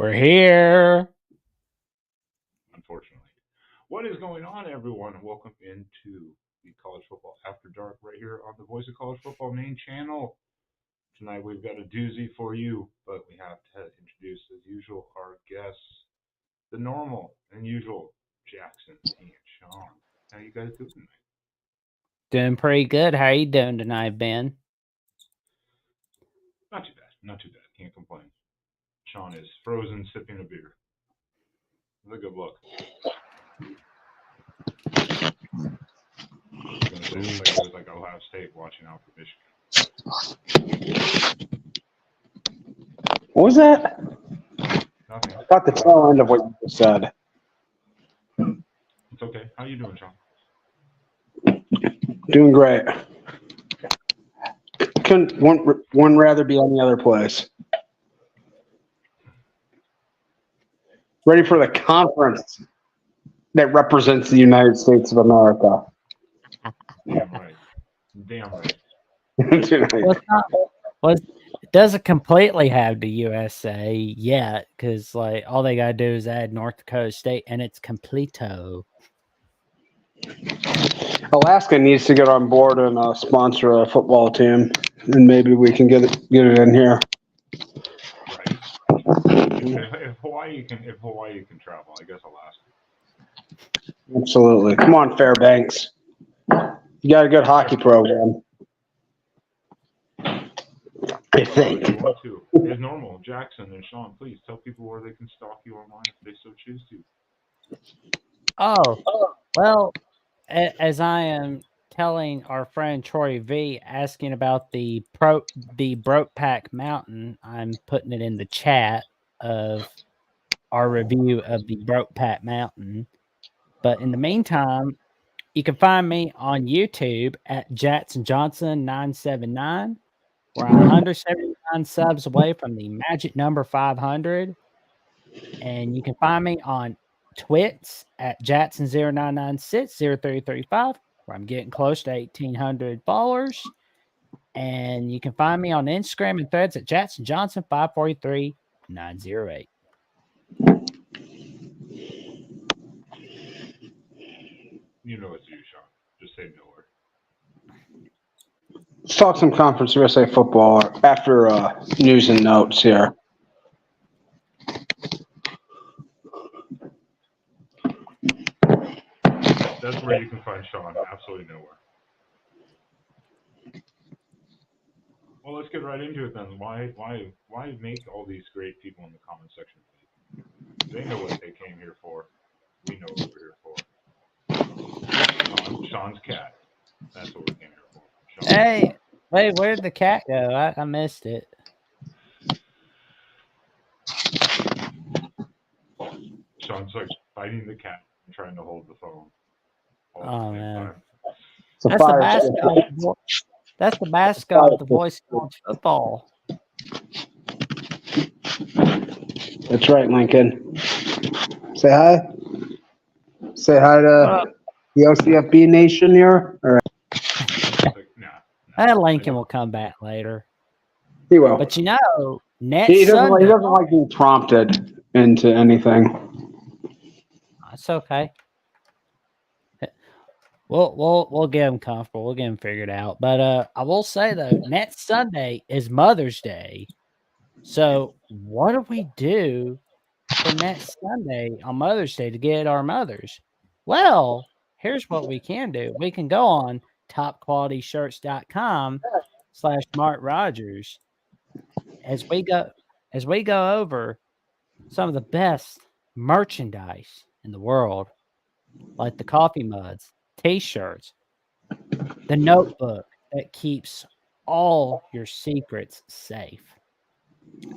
We're here. Unfortunately. What is going on, everyone? Welcome into the College Football After Dark right here on the Voice of College Football main channel. Tonight we've got a doozy for you, but we have to introduce, as usual, our guests, the normal and usual Jackson and Sean. How you guys doing tonight? Doing pretty good. How you doing tonight, Ben? Not too bad. Not too bad. Can't complain. Sean is frozen sipping a beer. It's a good look. I was going to say it was like Ohio State watching out for Michigan. What was that? Nothing. I got the tail end of what you just said. It's okay. How you doing, Sean? Doing great. Couldn't one rather be any other place. Ready for the conference that represents the United States of America. Damn right. Damn right. It doesn't completely have the USA yet, because like all they gotta do is add North Dakota State, and it's completo. Alaska needs to get on board and sponsor a football team, and maybe we can get it in here. Right. If Hawaii can travel, I guess Alaska. Absolutely. Come on, Fairbanks. You got a good hockey program. I think. If you want to. As normal, Jackson and Sean, please tell people where they can stalk you online if they so choose to. Oh, well, as I am telling our friend Troy V asking about the Brokeback Mountain, I'm putting it in the chat of our review of the Brokeback Mountain. But in the meantime, you can find me on YouTube at Jackson Johnson 979. We're 179 subs away from the magic number 500. And you can find me on Twits at Jackson09960335, where I'm getting close to 1,800 followers. And you can find me on Instagram and Threads at Jackson Johnson 543908. You know it's you, Sean. Just say nowhere. Let's talk some Conference USA football after news and notes here. That's where you can find Sean. Absolutely nowhere. Well, let's get right into it then. Why make all these great people in the comment section? They know what they came here for. We know what we're here for. Sean's cat. That's what we came here for. Sean. Hey, wait, where did the cat go? I missed it. Sean's like fighting the cat and trying to hold the phone. Oh, man. That's the mascot of the Voice of College Football. That's right, Lincoln. Say hi. Say hi to the OCFB Nation here. All right. Lincoln will come back later. He will. But you know, he doesn't like being prompted into anything. That's okay. We'll get him comfortable. We'll get him figured out. But I will say though, next Sunday is Mother's Day. So what do we do for next Sunday on Mother's Day to get our mothers? Well, here's what we can do. We can go on topqualityshirts.com/MarkRogers as we go over some of the best merchandise in the world, like the coffee mugs, T-shirts, the notebook that keeps all your secrets safe,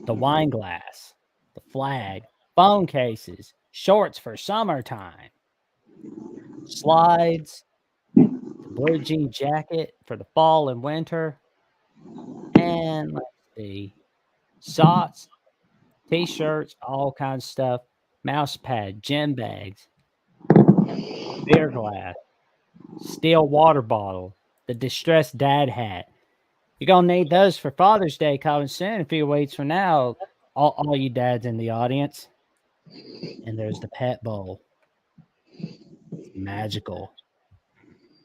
the wine glass, the flag, phone cases, shorts for summertime, slides, the blue jean jacket for the fall and winter, and let's see, socks, T-shirts, all kinds of stuff, mouse pad, gym bags, beer glass, steel water bottle, the distressed dad hat. You're going to need those for Father's Day coming soon, a few weeks from now. all you dads in the audience, and there's the pet bowl. It's magical.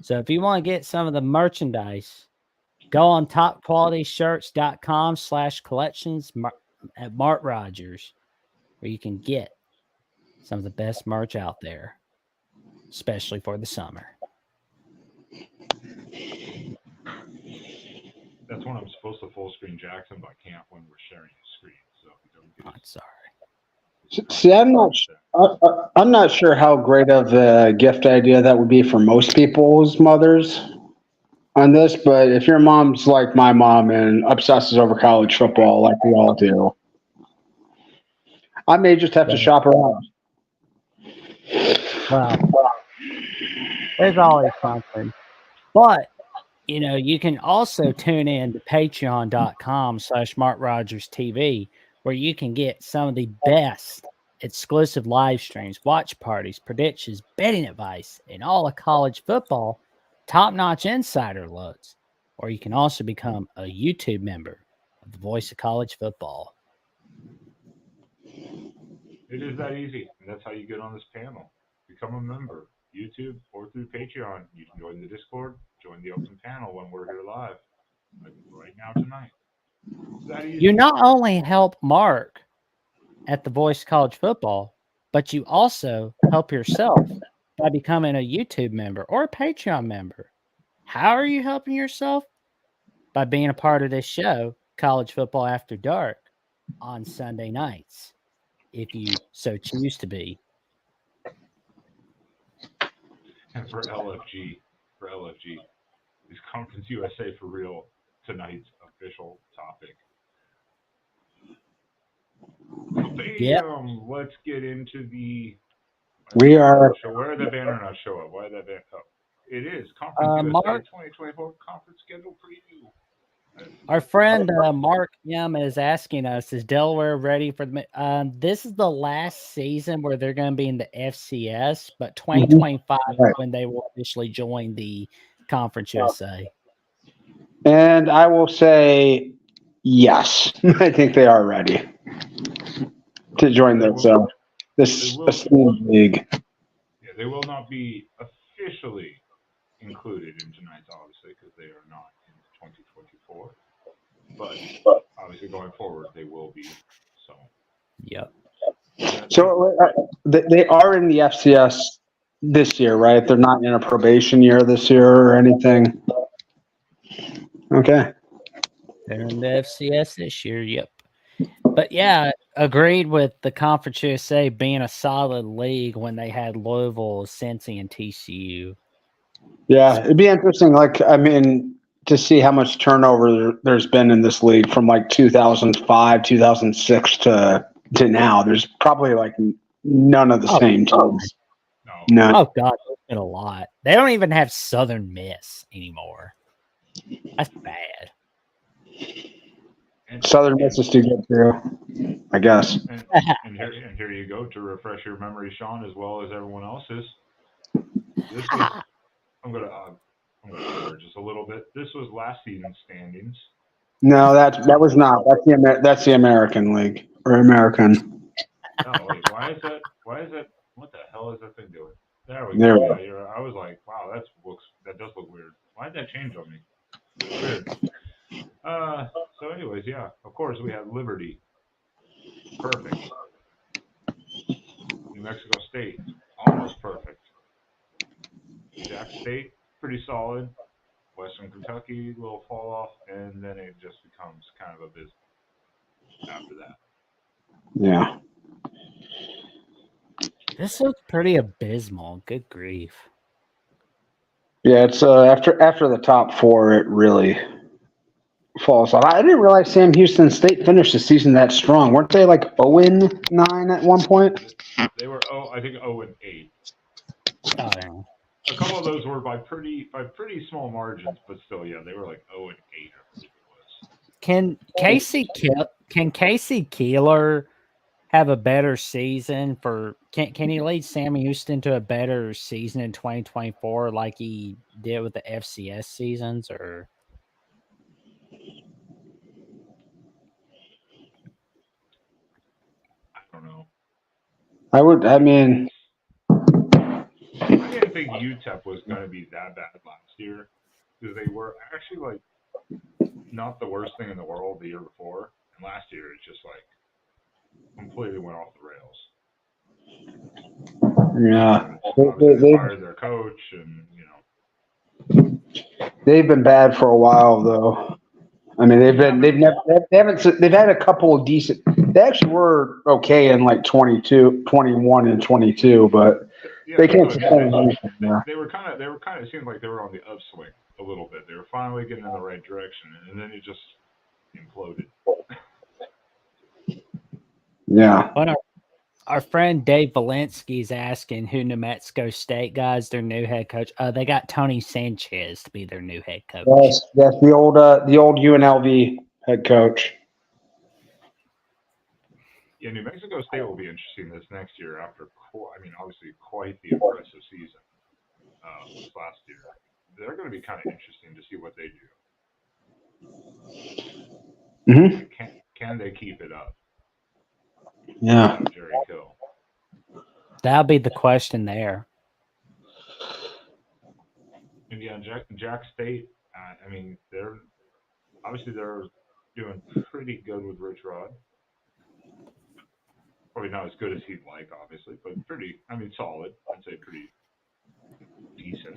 So if you want to get some of the merchandise, go on topqualityshirts.com/collections at Mark Rogers, where you can get some of the best merch out there, especially for the summer. That's when I'm supposed to full screen Jackson, but I can't when we're sharing the screen. So if you don't get I'm sorry. See, I'm not sure how great of a gift idea that would be for most people's mothers on this, but if your mom's like my mom and obsesses over college football like we all do, I may just have to shop around. Well, there's always something. But, you can also tune in to patreon.com/MarkRogersTV, where you can get some of the best exclusive live streams, watch parties, predictions, betting advice, and all of college football, top-notch insider looks. Or you can also become a YouTube member of the Voice of College Football. It is that easy, and that's how you get on this panel. Become a member, YouTube or through Patreon. You can join the Discord, join the open panel when we're here live, like right now tonight. It's that easy. You not only help Mark at the Voice of College Football, but you also help yourself by becoming a YouTube member or a Patreon member. How are you helping yourself? By being a part of this show, College Football After Dark, on Sunday nights, if you so choose to be. And for LFG, is Conference USA for real tonight's official topic. So bam, let's get into the. Where did that banner not show up? Why did that banner? Oh, it is Conference USA 2024 conference schedule preview. Our friend Mark M is asking us, is Delaware ready for the this is the last season where they're going to be in the FCS, but 2025 when they will officially join the Conference USA. And I will say yes. I think they are ready to join this esteemed league. Yeah, they will not be officially included in tonight's, obviously, because they are not in 2024. But obviously, going forward, they will be. So. Yep. So they are in the FCS this year, right? They're not in a probation year this year or anything. Okay. They're in the FCS this year. Yep. But yeah, agreed with the Conference USA being a solid league when they had Louisville, Cincy, and TCU. Yeah, it'd be interesting. To see how much turnover there's been in this league from 2005, 2006 to now. There's probably none of the same teams. No. Oh God, there's been a lot. They don't even have Southern Miss anymore. That's bad. Southern Miss is too good too, I guess. And here you go to refresh your memory, Sean, as well as everyone else's. This was I'm gonna blur just a little bit. This was last season's standings. No, that was not. That's the American League or American. Oh wait, why is that? What the hell is that thing doing? There we go. Yeah, I was like, wow, that does look weird. Why did that change on me? Weird. So anyways, yeah, of course we had Liberty. Perfect. New Mexico State, almost perfect. Jack State, pretty solid. Western Kentucky, little fall off, and then it just becomes kind of abysmal after that. Yeah. This looks pretty abysmal. Good grief. Yeah, it's after the top four, it really falls off. I didn't realize Sam Houston State finished the season that strong. Weren't they 0-9 at one point? They were I think 0-8. Oh, yeah. A couple of those were by pretty small margins, but still, yeah, they were 0-8, I believe it was. Can Casey Keeler have a better season can he lead Sam Houston to a better season in 2024 like he did with the FCS seasons, or I mean, I didn't think UTEP was going to be that bad last year because they were actually like not the worst thing in the world the year before, and last year it just like completely went off the rails. yeah, Obviously, they fired their coach, and they've been bad for a while though. I mean, they've had a couple of decent. They actually were okay in like 22, 21, and 22, but yeah, they can't so sustain anything there. they were kind of it seemed like they were on the upswing a little bit. They were finally getting in the right direction, and then it just imploded. Yeah. But our friend Dave Valensky's asking who New Mexico State guys their new head coach. They got Tony Sanchez to be their new head coach. Yes, that's the old UNLV head coach. Yeah, New Mexico State will be interesting this next year after, obviously quite the impressive season this last year. They're going to be kind of interesting to see what they do. Mm-hmm. Can they keep it up? Yeah. Jerry Kill. That'll be the question there. And yeah, Jack State. They're doing pretty good with Rich Rod. Probably not as good as he'd like, obviously, but pretty. Solid. I'd say pretty decent.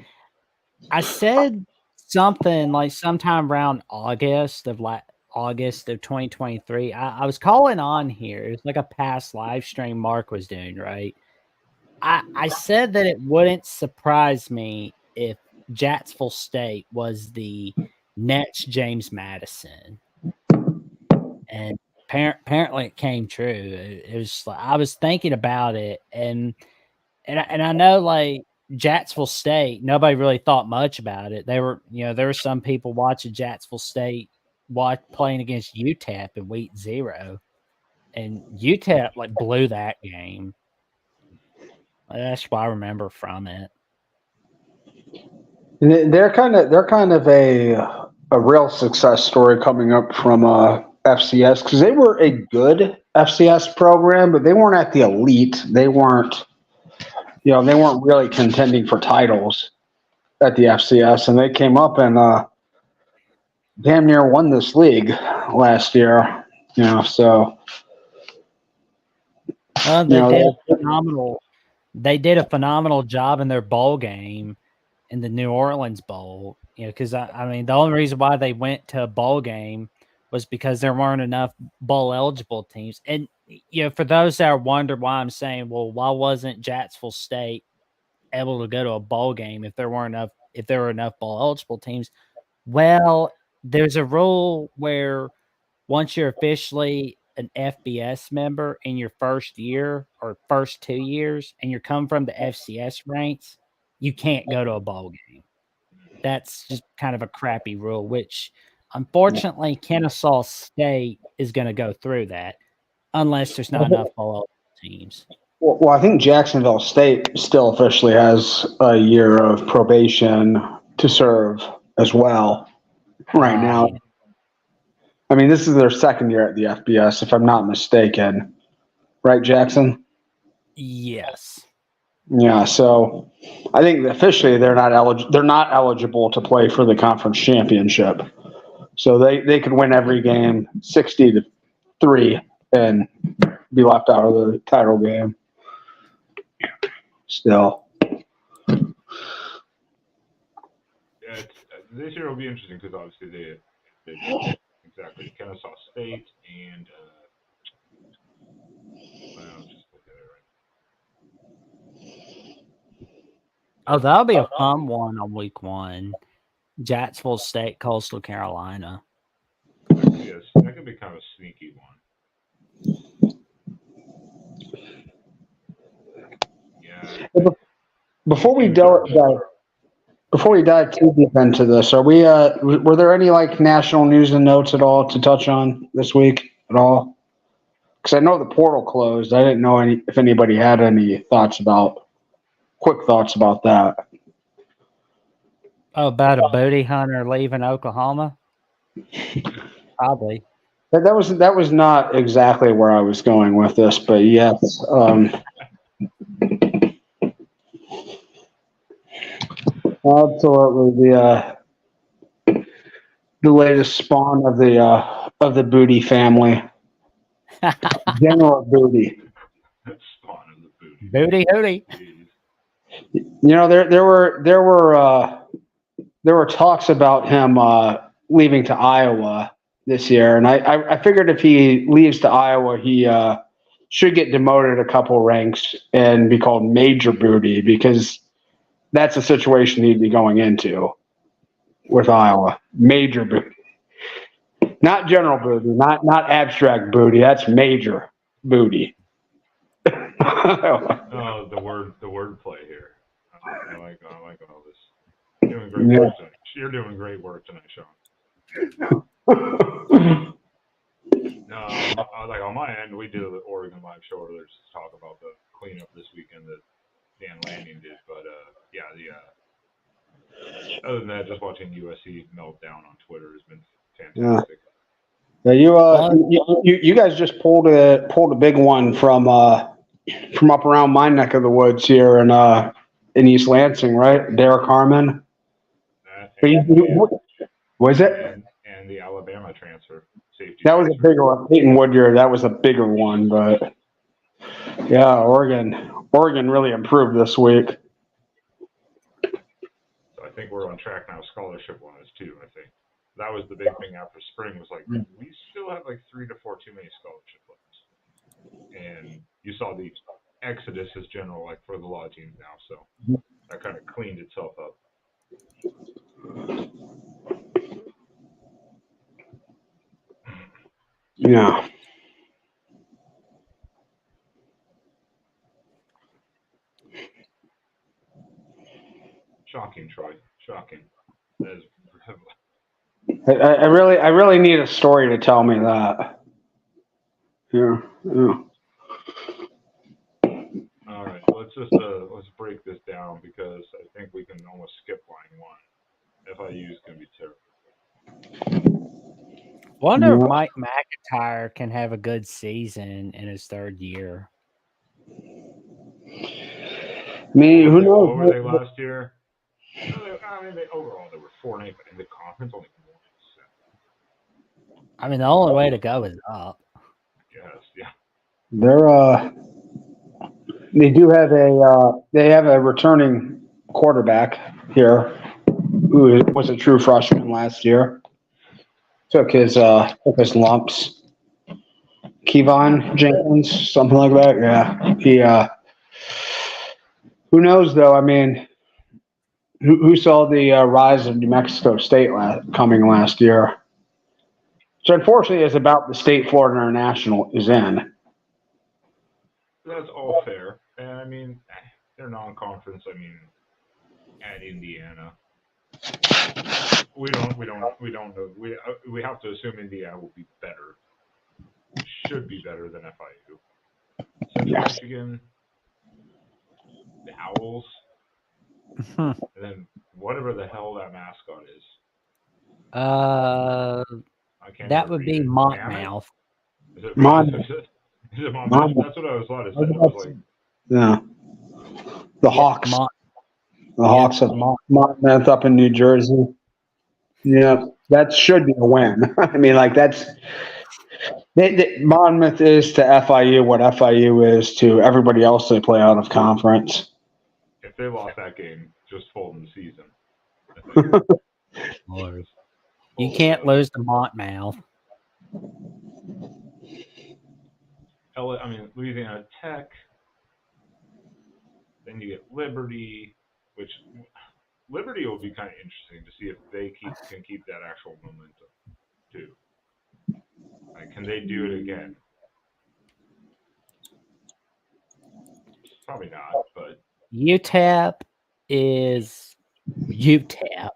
I said something like sometime around August of 2023. I was calling on here. It's like a past live stream Mark was doing, right? I said that it wouldn't surprise me if Jacksonville State was the next James Madison, and apparently it came true. It was like I was thinking about it, and I know like Jacksonville State, nobody really thought much about it. There were some people watching Jacksonville State playing against UTEP in week 0, and UTEP like blew that game. That's what I remember from it. They're kind of a real success story coming up from FCS because they were a good FCS program, but they weren't at the elite. They weren't really contending for titles at the FCS, and they came up and damn near won this league last year. So they did a phenomenal job in their bowl game in the New Orleans Bowl. Because the only reason why they went to a bowl game was because there weren't enough bowl eligible teams. And for those that are wondering why I'm saying, well, why wasn't Jacksonville State able to go to a bowl game if there were enough bowl eligible teams? Well, there's a rule where once you're officially an FBS member in your first year or first 2 years, and you're coming from the FCS ranks, you can't go to a bowl game. That's just kind of a crappy rule, which unfortunately Kennesaw State is going to go through that unless there's not enough bowl teams. Well, I think Jacksonville State still officially has a year of probation to serve as well right now. This is their second year at the FBS, if I'm not mistaken. Right, Jackson? Yes. Yeah, so I think officially they're not eligible to play for the conference championship. So they could win every game 60-3 and be left out of the title game. Still. Yeah, this year will be interesting because obviously they exactly Kennesaw State and I'll just look at it right. Oh, that'll be a fun one on week 1. Jacksonville State, Coastal Carolina. Yes, that could be kind of a sneaky one. Yeah. Before we dive too deep into this, were there any like national news and notes at all to touch on this week at all? Because I know the portal closed. I didn't know if anybody had any quick thoughts about that. Oh, about a booty hunter leaving Oklahoma? Probably. That was not exactly where I was going with this, but yes. Absolutely. The latest spawn of the Booty family. General Booty. Spawn of the booty. Booty hooty. Jeez. You know, there were talks about him leaving to Iowa this year, and I figured if he leaves to Iowa, he should get demoted a couple ranks and be called Major Booty because that's a situation he'd be going into with Iowa. Major Booty, not General Booty, not abstract Booty. That's Major Booty. Oh, the word play here. I like all this. You're doing great work tonight. You're doing great work tonight, Sean. No, like on my end, we did the Oregon live show where there's talk about the cleanup this weekend that Dan Lanning did, but yeah, other than that, just watching USC melt down on Twitter has been fantastic. Yeah, you guys just pulled a big one from up around my neck of the woods here in East Lansing, right? Derek Harmon. Was it? And the Alabama transfer safety. That was a bigger one. Peyton Woodyard, that was a bigger one, but yeah, Oregon really improved this week. So I think we're on track now scholarship-wise too. I think that was the big thing after spring was like we still have like 3 to 4 too many scholarship players, and you saw the exodus as general like for the law teams now. So that kind of cleaned itself up. Yeah. Shocking, Troy. Shocking. That is. I really need a story to tell me that. Yeah. All right, let's break this down because I think we can almost skip line one. FIU is going to be terrible. Wonder if Mike McIntyre can have a good season in his third year. I mean, who knows? What were they last year? I mean, overall they were 4-8, but in the conference only 1-7. I mean, the only way to go is up. Yes, yeah. They have a returning quarterback here who was a true freshman last year. Took his lumps. Kevon Jenkins, something like that. Yeah, he. Who knows though? I mean, who saw the rise of New Mexico State coming last year? So unfortunately, it's about the state Florida International is in. That's all fair. And I mean, they're non-conference. I mean, at Indiana, we don't know. We have to assume Indiana will be better. Should be better than FIU. Central Michigan, the Owls, and then whatever the hell that mascot is. That would be Monmouth. Is it Monmouth? That's what I was thought it said. I was like, yeah, the Hawks. The Hawks of Monmouth up in New Jersey. Yeah, that should be a win. I mean, like that's Monmouth is to FIU what FIU is to everybody else they play out of conference. If they lost that game, just fold the season. You can't lose to Monmouth. I mean, Louisiana Tech. Then you get Liberty, which Liberty will be kind of interesting to see if they can keep that actual momentum too. Like, can they do it again? Probably not, but UTEP is UTEP.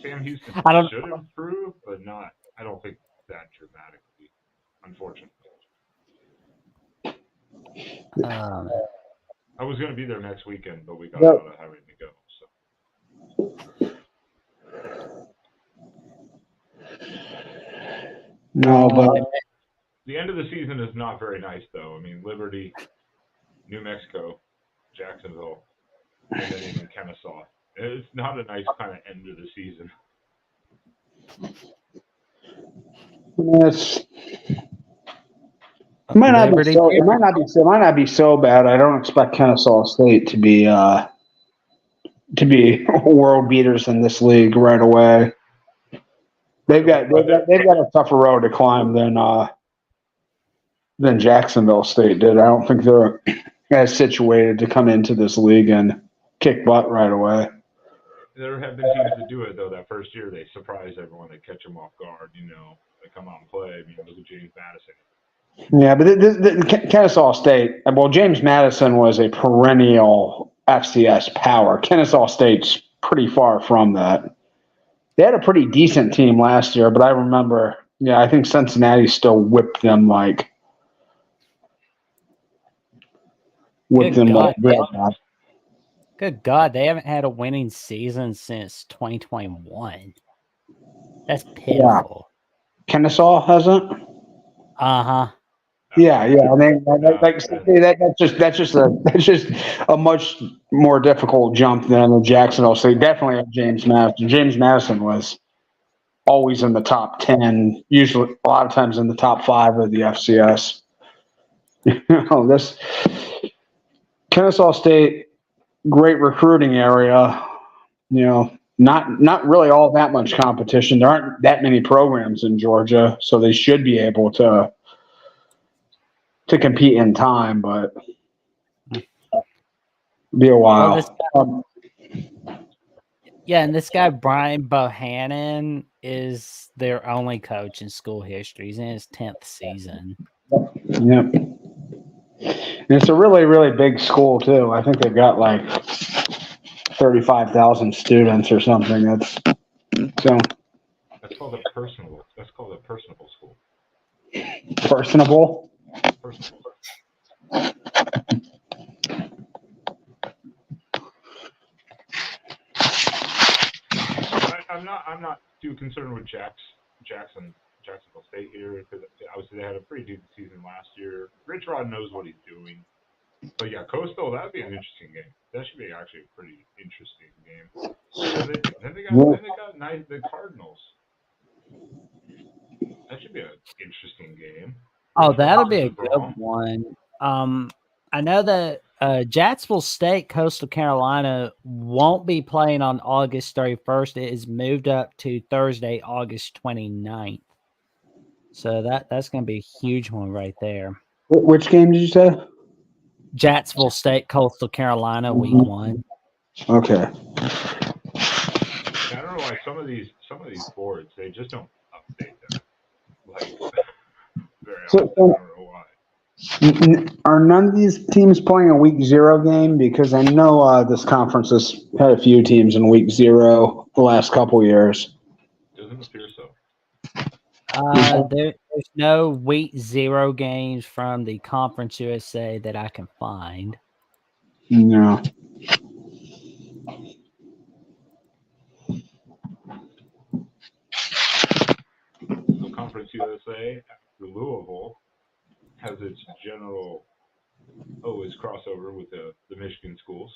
Sam Houston should improve, but not. I don't think that dramatically, unfortunately. I was going to be there next weekend, but we got out of having to go. So. No, but the end of the season is not very nice, though. I mean, Liberty, New Mexico, Jacksonville, and then even Kennesaw. It's not a nice kind of end of the season. It's it might not be Liberty. so. It might not be so bad. I don't expect Kennesaw State to be world beaters in this league right away. They've got a tougher road to climb than Jacksonville State did. I don't think they're as situated to come into this league and kick butt right away. There have been teams that do it though. That first year, they surprise everyone. They catch them off guard. They come out and play. I mean, look at James Madison. Yeah, but Kennesaw State. Well, James Madison was a perennial FCS power. Kennesaw State's pretty far from that. They had a pretty decent team last year, but I remember. Yeah, I think Cincinnati still whipped them like. Good God, they haven't had a winning season since 2021. That's pitiful. Yeah. Kennesaw hasn't. Uh-huh. Yeah. I mean, that's just a much more difficult jump than Jacksonville. So definitely have James Madison. James Madison was always in the top 10, usually a lot of times in the top 5 of the FCS. This Kennesaw State, great recruiting area. Not really all that much competition. There aren't that many programs in Georgia, so they should be able to compete in time, but be a while. And this guy Brian Bohannon is their only coach in school history. He's in his 10th season. Yep. And it's a really, really big school too. I think they've got like 35,000 students or something. That's called a personable. That's called a personable school. Personable. Personable. I'm not too concerned with Jacksonville State here because obviously they had a pretty decent season last year. Rich Rod knows what he's doing. But yeah, Coastal, that'd be an interesting game. That should be actually a pretty interesting game. Then they got the Cardinals. That should be an interesting game. Oh, that'll be a good one. I know that Jacksonville State, Coastal Carolina won't be playing on August 31st. It is moved up to Thursday, August 29th. So that's going to be a huge one right there. Which game did you say? Jacksonville State, Coastal Carolina, week 1. Okay. I don't know why some of these boards they just don't update them. Like very often. I don't know why. Are none of these teams playing a week 0 game? Because I know this conference has had a few teams in week 0 the last couple years. Doesn't appear so. There's no week 0 games from the Conference USA that I can find. No. So Conference USA, Louisville has its its crossover with the Michigan schools.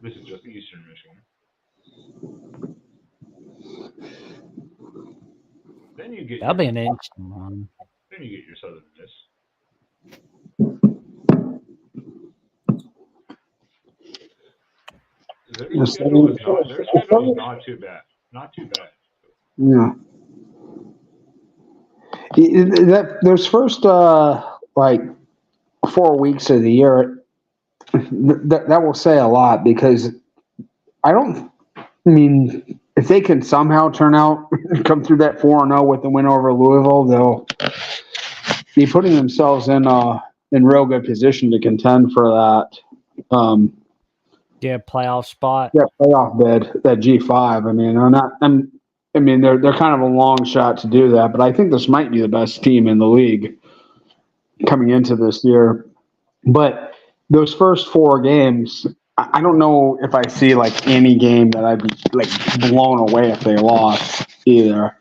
This is just Eastern Michigan. Then you get that'll be an interesting one. Then you get your Southern Miss. Their schedule is not too bad. Not too bad. Yeah. Those first 4 weeks of the year, that will say a lot because if they can somehow come through that 4-0 with the win over Louisville, they'll be putting themselves in real good position to contend for that. Playoff spot. Yeah, playoff bid, that G5. They're kind of a long shot to do that, but I think this might be the best team in the league coming into this year. But those first 4 games, I don't know if I see like any game that I'd be like blown away if they lost either.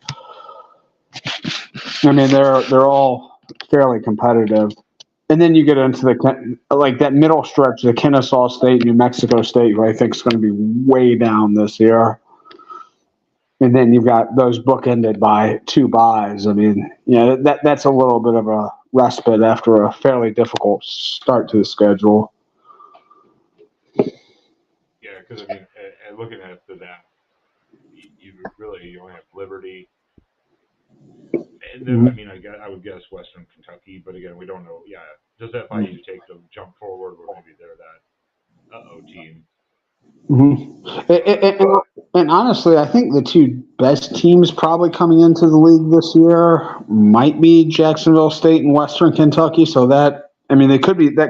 They're all fairly competitive. And then you get into that middle stretch, the Kennesaw State, New Mexico State, who I think is going to be way down this year. And then you've got those bookended by 2 byes. I mean, that's a little bit of a respite after a fairly difficult start to the schedule. Yeah, because I mean, looking after that, you only have Liberty, and then I mean, I would guess Western Kentucky, but again, we don't know. Yeah, does FIU take the jump forward, or maybe they're that team? And honestly, I think the 2 best teams probably coming into the league this year might be Jacksonville State and Western Kentucky. So that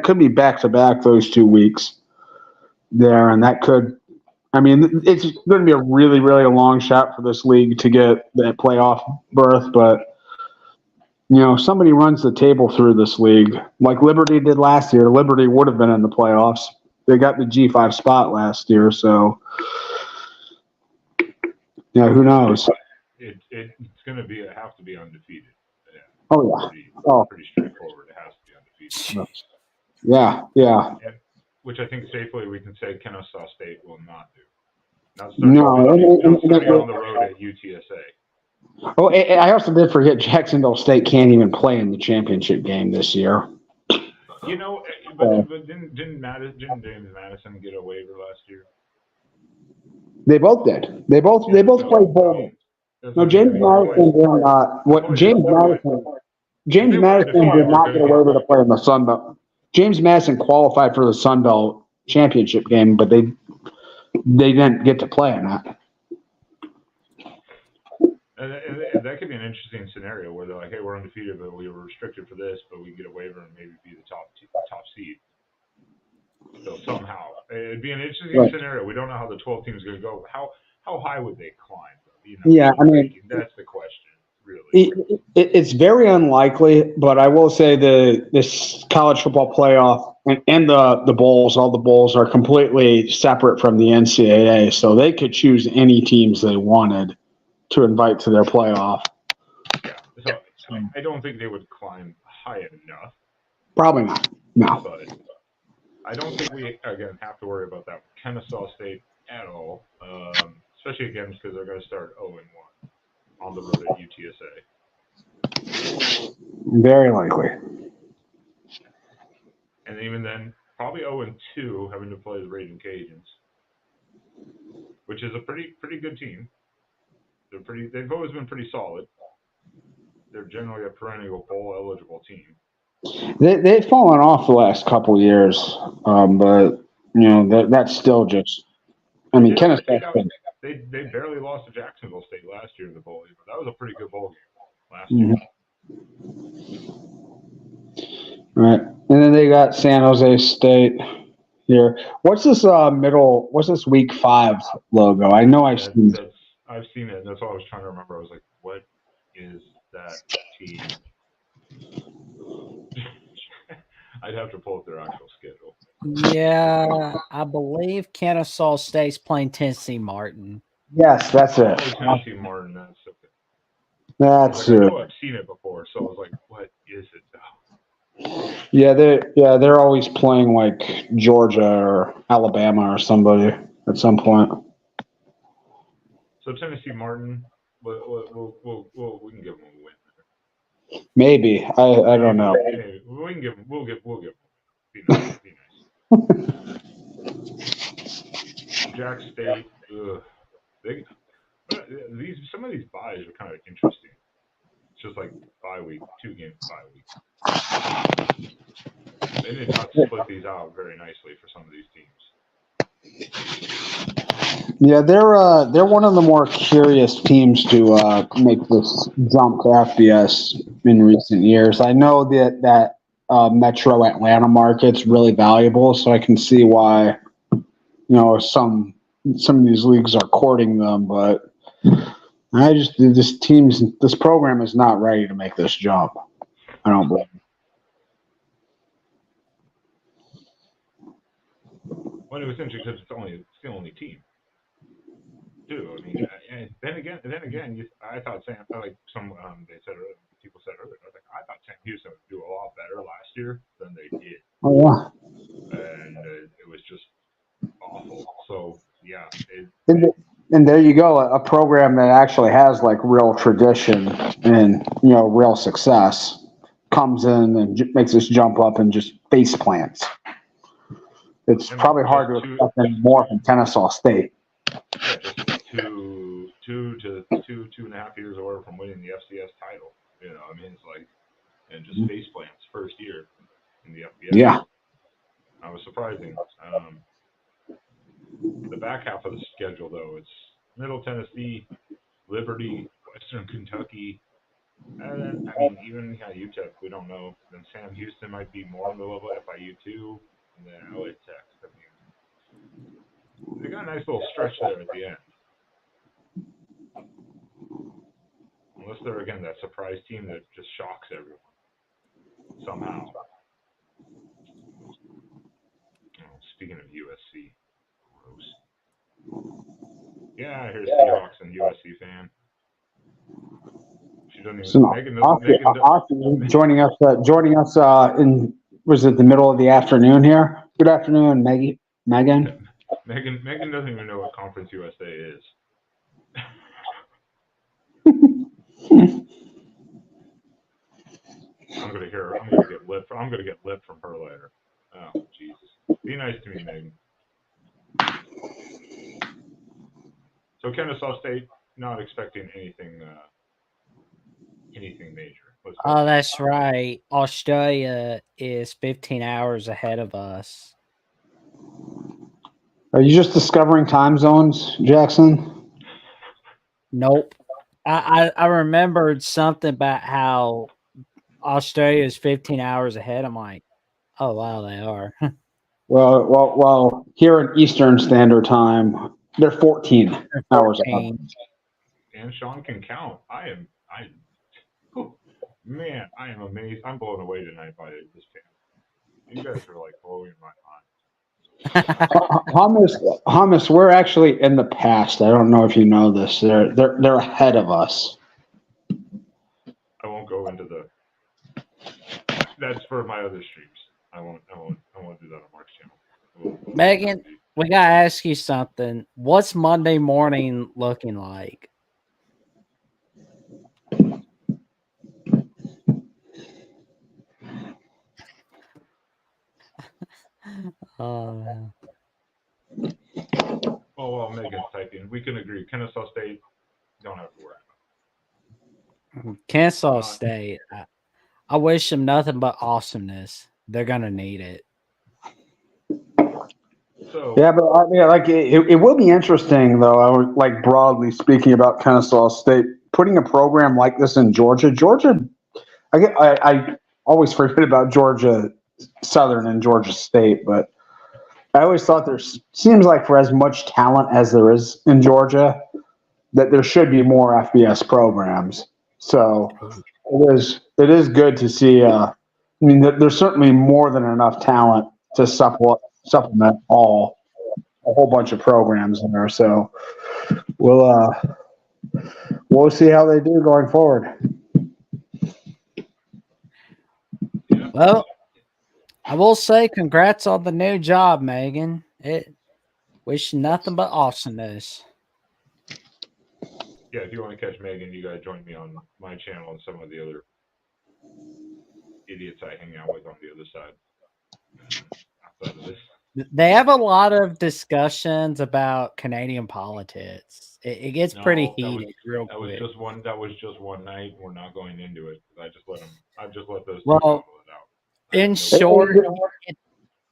could be back to back those 2 weeks there, and that could. I mean, it's going to be a really, really long shot for this league to get that playoff berth, but somebody runs the table through this league like Liberty did last year. Liberty would have been in the playoffs. They got the G5 spot last year, so yeah, who knows? It's going to have to be undefeated. Yeah. Oh yeah. Pretty straightforward. It has to be undefeated. Yeah. And, which I think safely we can say Kennesaw State will not do. Not starting on the road at UTSA. Oh, I also did forget Jacksonville State can't even play in the championship game this year. But didn't James Madison get a waiver last year? They both did. They both played bowl. No, James Madison did not. James Madison did not get a waiver to play in the Sun Belt. James Madison qualified for the Sun Belt championship game, but they didn't get to play in that. And that could be an interesting scenario where they're like, "Hey, we're undefeated, but we were restricted for this, but we get a waiver and maybe be the top seed." So somehow it'd be an interesting scenario. We don't know how the 12 teams going to go. How high would they climb? Yeah, I mean, that's the question. Really, it's very unlikely, but I will say this college football playoff and the bowls, all the bowls are completely separate from the NCAA, so they could choose any teams they wanted to invite to their playoff. Yeah, so I don't think they would climb high enough. Probably not. No. But I don't think we again have to worry about that with Kennesaw State at all, especially again because they're going to start 0-1 on the road at UTSA. Very likely. And even then, probably 0-2, having to play the Raging Cajuns, which is a pretty good team. They've always been pretty solid. They're generally a perennial bowl eligible team. They've fallen off the last couple years, but that's still just. I mean, Kennesaw. They barely lost to Jacksonville State last year in the bowl game. That was a pretty good bowl game last year. Right, and then they got San Jose State here. What's this What's this Week 5 logo? I know I've seen. I've seen it. That's all I was trying to remember. I was like, what is that team? I'd have to pull up their actual schedule. Yeah, I believe Kennesaw State's playing Tennessee Martin. Yes, that's it. Tennessee Martin. That's okay. That's it. I know I've seen it before, so I was like, what is it now? Yeah, they're always playing like Georgia or Alabama or somebody at some point. So Tennessee Martin, we can give them a win. Maybe I don't know. We can give them. We'll give them. Be nice. Jack State. Some of these buys are kind of interesting. It's just like 2 games, 5 weeks. They did not split these out very nicely for some of these teams. Yeah, they're one of the more curious teams to make this jump to FBS in recent years. I know that Metro Atlanta market's really valuable, so I can see why some of these leagues are courting them, but this program is not ready to make this jump. I don't believe. Well, it was interesting because it's the only team. Too. I mean, and then again, I thought they said people said earlier, I thought Sam Houston would do a lot better last year than they did, Oh, yeah. and it was just awful. So yeah, And there you go, a program that actually has like real tradition and real success comes in and makes us jump up and just face plants. It's I mean, probably hard to expect any more from Kennesaw State. Yeah, just two and a half years or whatever from winning the FCS title. I mean, it's like, and just face plants first year in the FBS. Yeah. That was surprising. The back half of the schedule, though, it's Middle Tennessee, Liberty, Western Kentucky, and then, I mean, even UTEP, we don't know. Then Sam Houston might be more on the level of FIU too, and then LA Tech. I mean, they got a nice little stretch there at the end. Unless they're, again, that surprise team that just shocks everyone somehow. Oh, speaking of USC, gross. Yeah, here's Seahawks and USC fan. She doesn't even. So, Megan doesn't. joining us in, was it the middle of the afternoon here? Good afternoon, Megan. Megan doesn't even know what Conference USA is. I'm gonna get lip from her later. Oh, Jesus. Be nice to me, Megan. So Kennesaw State, not expecting anything major. Oh, that's right. Australia is 15 hours ahead of us. Are you just discovering time zones, Jackson? Nope. I remembered something about how Australia is 15 hours ahead. I'm like, oh wow, they are. Well, here in Eastern Standard Time, they're 14 hours ahead. And Sean can count. Man, I am amazed. I'm blown away tonight by this fan. You guys are like blowing my mind. Hummus, we're actually in the past. I don't know if you know this. They're ahead of us. I won't go into the. That's for my other streams. I won't do that on Mark's channel. Megan, we gotta ask you something. What's Monday morning looking like? Oh man. Oh well, Megan's typing. We can agree. Kennesaw State don't have to worry about. Kennesaw State. I wish them nothing but awesomeness. They're gonna need it. So yeah, but I mean, like it will be interesting though. I would like broadly speaking about Kennesaw State putting a program like this in Georgia. I always forget about Georgia Southern and Georgia State, but I always thought there seems like for as much talent as there is in Georgia, that there should be more FBS programs. So it is good to see. I mean, there's certainly more than enough talent to supplement a whole bunch of programs in there. So we'll see how they do going forward. Well, I will say congrats on the new job, Megan. Wish nothing but awesomeness. Yeah, if you want to catch Megan, you gotta join me on my channel and some of the other idiots I hang out with on the other side. Outside of this. They have a lot of discussions about Canadian politics. It gets pretty heated real quick. That was just one night. We're not going into it. I've just let those two Well, battle it out.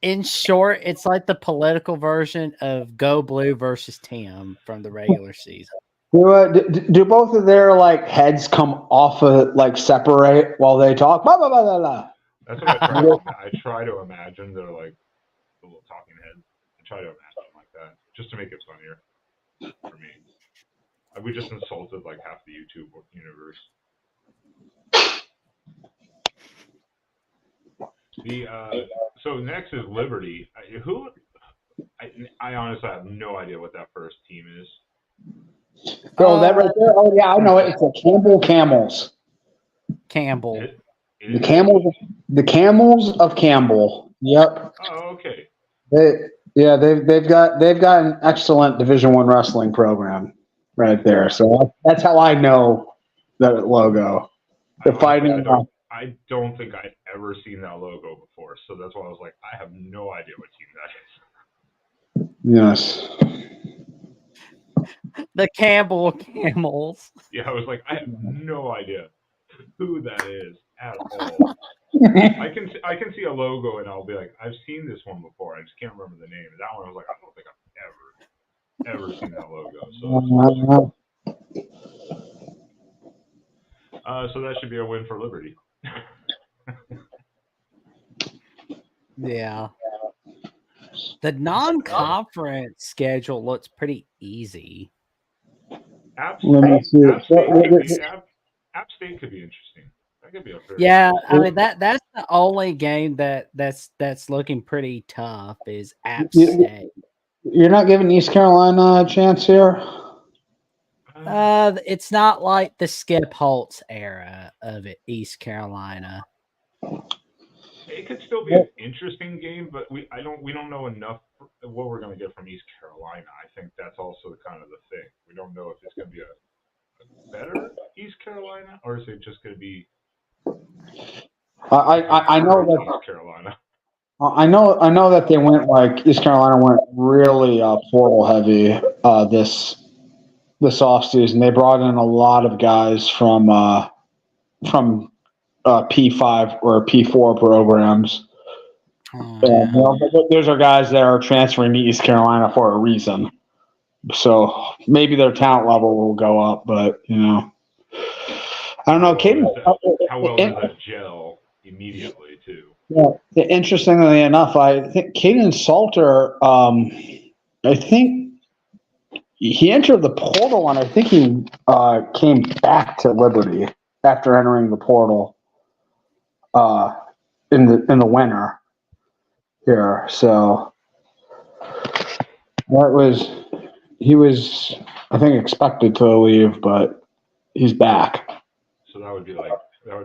In short, it's like the political version of Go Blue versus Tim from the regular season. Do both of their like heads come off of like separate while they talk? Blah, blah, blah, blah, blah. That's what I try to imagine. They're like the little talking heads. I try to imagine them like that just to make it funnier for me. We just insulted like half the YouTube universe. So next is Liberty. I honestly have no idea what that first team is. Oh, that right there. Oh yeah, I know it. It's the Campbell Camels. Campbell. The Camels of Campbell. Yep. Oh, okay. They've got an excellent Division I wrestling program right there. So that's how I know that logo. The fighting. I don't think I'd ever seen that logo before, so that's why I was like, I have no idea what team that is. Yes. The Campbell Camels. Yeah, I was like, I have no idea who that is at all. I can see a logo and I'll be like, I've seen this one before. I just can't remember the name. And that one I was like, I don't think I've ever seen that logo. So that should be a win for Liberty. Yeah. The non-conference schedule looks pretty easy. App State could be interesting. That could be a fair. Yeah, I mean that's the only game that's looking pretty tough is App State. You're not giving East Carolina a chance here? It's not like the Skip Holtz era of East Carolina. It could still be an interesting game, but we don't know enough what we're going to get from East Carolina. I think that's also kind of the thing. We don't know if it's going to be a better East Carolina or is it just going to be. I know that East Carolina. I know that they went East Carolina went really portal heavy this offseason. They brought in a lot of guys from P5 or P4 programs. Those are guys that are transferring to East Carolina for a reason. So maybe their talent level will go up, but I don't know. How well does that gel immediately too? Yeah, interestingly enough, I think Caden Salter, I think he entered the portal, and I think he came back to Liberty after entering the portal in the winter here. So he was I think expected to leave, but he's back. So that would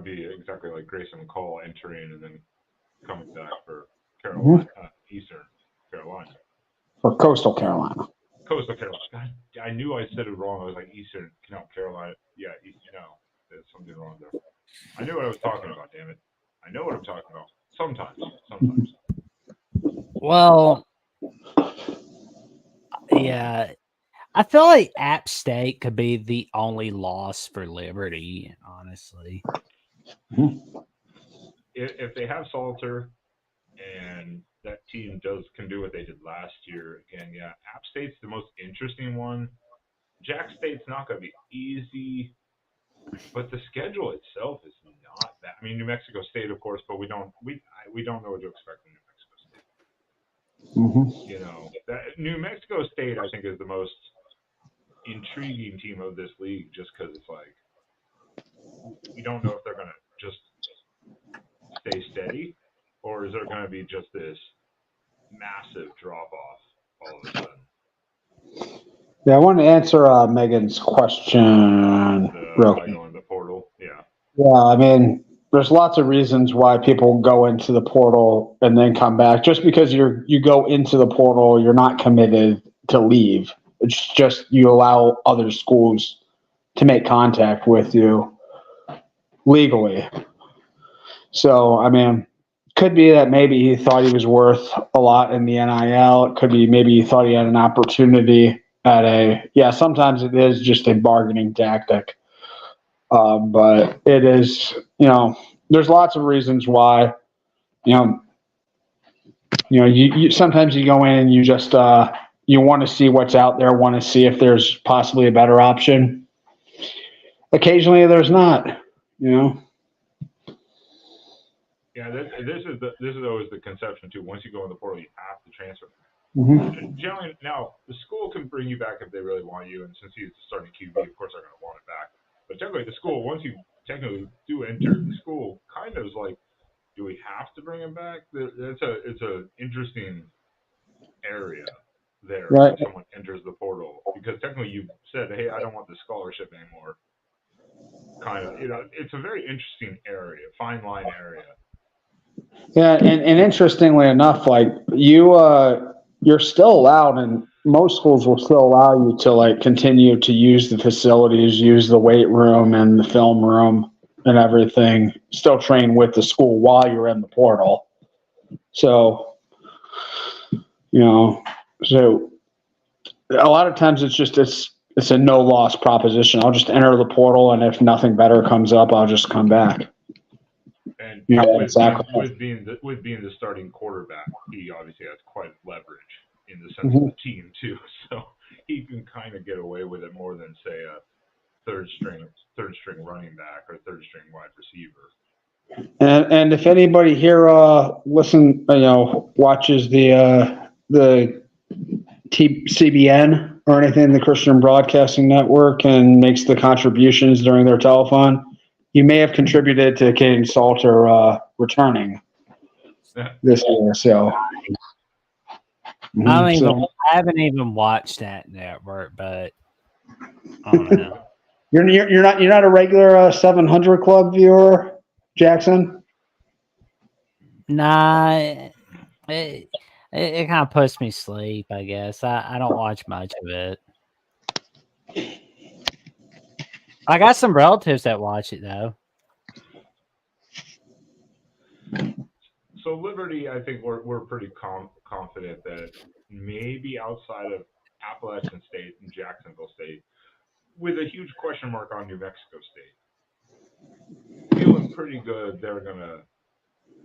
be exactly like Grayson McCall entering and then coming back for Carolina, Eastern Carolina. For Coastal Carolina. Coastal Carolina. God, I knew I said it wrong. I was like Eastern Carolina. Yeah, there's something wrong there. I knew what I was talking about. Damn it! I know what I'm talking about. Sometimes. Well, yeah. I feel like App State could be the only loss for Liberty, honestly. If they have Salter and that team can do what they did last year, again, yeah, App State's the most interesting one. Jack State's not going to be easy, but the schedule itself is not bad. I mean, New Mexico State, of course, but we don't know what to expect from New Mexico State. Mm-hmm. That New Mexico State, I think, is the most intriguing team of this league, just because it's like we don't know if they're going to just stay steady, or is there going to be just this massive drop off all of a sudden? Yeah, I want to answer Megan's question. Going the portal, yeah. Yeah, I mean, there's lots of reasons why people go into the portal and then come back. Just because you go into the portal, you're not committed to leave. It's just you allow other schools to make contact with you legally. So, I mean, could be that maybe he thought he was worth a lot in the NIL. It could be maybe he thought he had an opportunity sometimes it is just a bargaining tactic. But it is, there's lots of reasons why, you sometimes you go in and you just, you want to see what's out there, want to see if there's possibly a better option. Occasionally there's not, Yeah, this is always the conception too. Once you go in the portal, you have to transfer. Mm-hmm. Generally, now the school can bring you back if they really want you, and since he's starting QB, of course they're going to want it back. But technically, the school, once you technically do enter the school, kind of is like, do we have to bring him back? It's a interesting area there Right. when someone enters the portal, because technically you said, hey, I don't want the scholarship anymore. kind of, it's a very interesting area, fine line area. Yeah, and interestingly enough, like you're still allowed, and most schools will still allow you to like continue to use the facilities, use the weight room and the film room and everything. Still train with the school while you're in the portal. So, so a lot of times it's a no loss proposition. I'll just enter the portal, and if nothing better comes up, I'll just come back. And Exactly. with being the starting quarterback, he obviously has quite leverage in the sense of the team too. So he can kind of get away with it more than say a third string running back or third string wide receiver. And if anybody here watches the CBN or anything, the Christian Broadcasting Network, and makes the contributions during their telethon, you may have contributed to Caden Salter returning this year. So I haven't even watched that network, but I don't know. You're not a regular 700 Club viewer, Jackson? Nah, it kind of puts me to sleep, I guess. I don't watch much of it. I got some relatives that watch it, though. So Liberty, I think we're pretty confident that maybe outside of Appalachian State and Jacksonville State, with a huge question mark on New Mexico State, feeling pretty good they're going to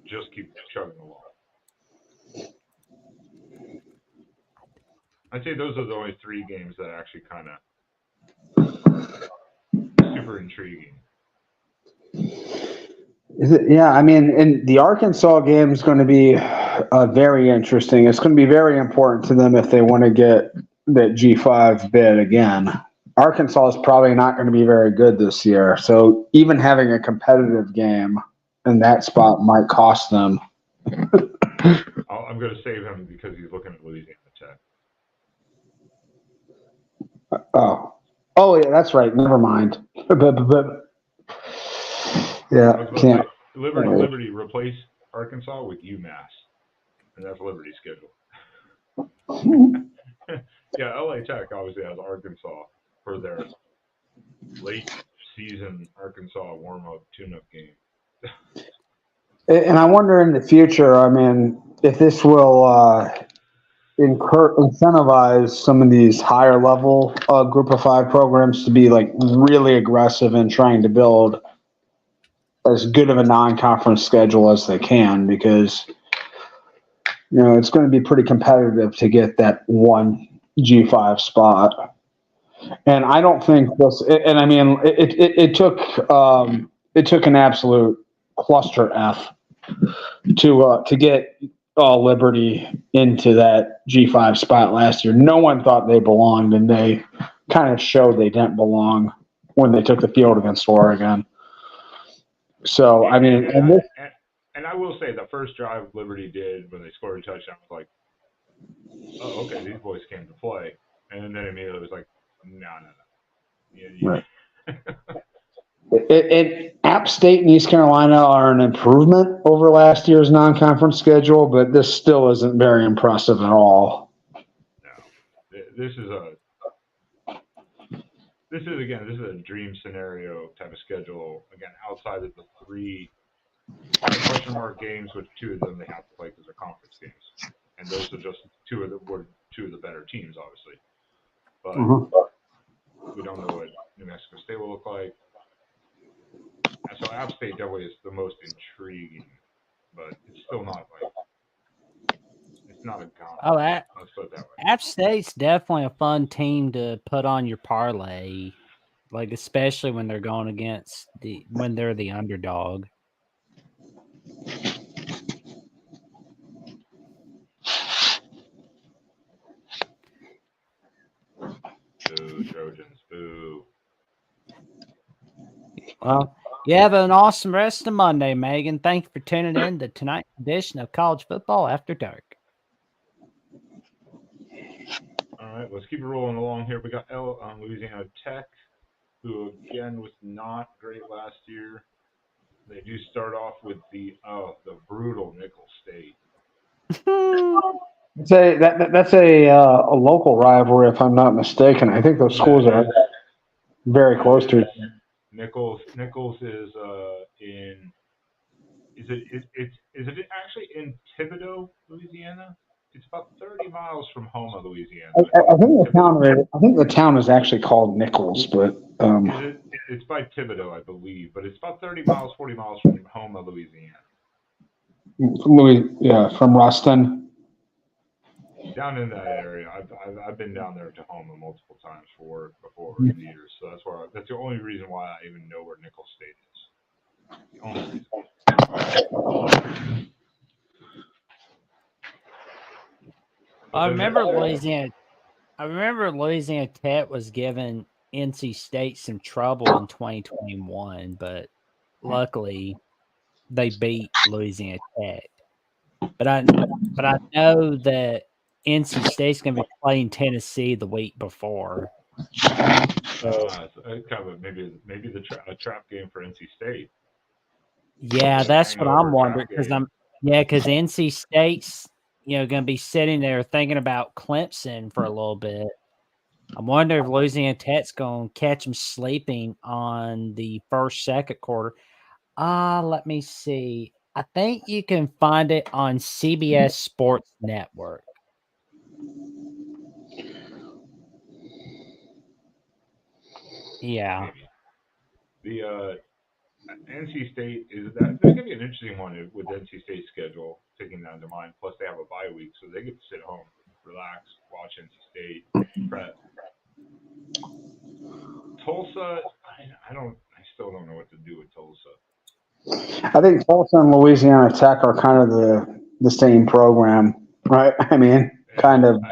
just keep chugging along. I'd say those are the only three games that are actually kind of super intriguing. Yeah, I mean, and the Arkansas game is going to be very interesting. It's going to be very important to them if they want to get that G5 bid again. Arkansas is probably not going to be very good this year, so even having a competitive game in that spot might cost them. I'm going to save him because he's looking at Louisiana Tech. Oh yeah, that's right. Never mind. Yeah, can't. Liberty replace Arkansas with UMass, and that's Liberty's schedule. Yeah, LA Tech obviously has Arkansas for their late season Arkansas warm-up tune-up game. And I wonder in the future, I mean, if this will incentivize some of these higher level group of five programs to be like really aggressive in trying to build as good of a non-conference schedule as they can, because it's going to be pretty competitive to get that one G5 spot. And I don't think this. And I mean, it took an absolute cluster F to get Liberty into that G5 spot last year. No one thought they belonged, and they kind of showed they didn't belong when they took the field against Oregon. So, I mean, and I will say the first drive Liberty did when they scored a touchdown was like, oh, okay, these boys came to play. And then immediately it was like, no. Right. App State and East Carolina are an improvement over last year's non-conference schedule, but this still isn't very impressive at all. No, this is a dream scenario type of schedule. Again, outside of the three question mark games, which two of them they have to play because they're conference games, and those are just two of the better teams, obviously. But we don't know what New Mexico State will look like. And so App State definitely is the most intriguing, but it's still not like it's not a gauntlet. Oh, let's put it that way. App State's definitely a fun team to put on your parlay, like especially when they're going against when they're the underdog. Boo, Trojans, boo. Well, you have an awesome rest of Monday, Megan. Thank you for tuning in to tonight's edition of College Football After Dark. All right, let's keep it rolling along here. We got Louisiana Tech who again was not great last year. They do start off with the brutal Nickel State. That's a local rivalry, if I'm not mistaken. I think those schools are very close to each other. Nichols is in is it actually in Thibodaux, Louisiana? It's about 30 miles from Houma, Louisiana. I think the town is actually called Nichols, but it's by Thibodaux, I believe, but it's about 30 miles, 40 miles from Houma, Louisiana. From Ruston. Down in that area, I've been down there to Houma multiple times for work before in the years, so that's the only reason why I even know where Nickel State is. The only reason. I remember Louisiana Tech was giving NC State some trouble in 2021, but luckily they beat Louisiana Tech. But I know that NC State's going to be playing Tennessee the week before. It's kind of maybe a trap game for NC State. Yeah, that's what I'm wondering because NC State's going to be sitting there thinking about Clemson for a little bit. I wonder if Louisiana Tech's going to catch them sleeping on the second quarter. Let me see. I think you can find it on CBS Sports Network. Yeah. Maybe. The NC State that could be an interesting one with NC State's schedule taking down to mine. Plus they have a bye week, so they get to sit home, relax, watch NC State, prep. Tulsa, I still don't know what to do with Tulsa. I think Tulsa and Louisiana Tech are kind of the same program, right? I mean, kind of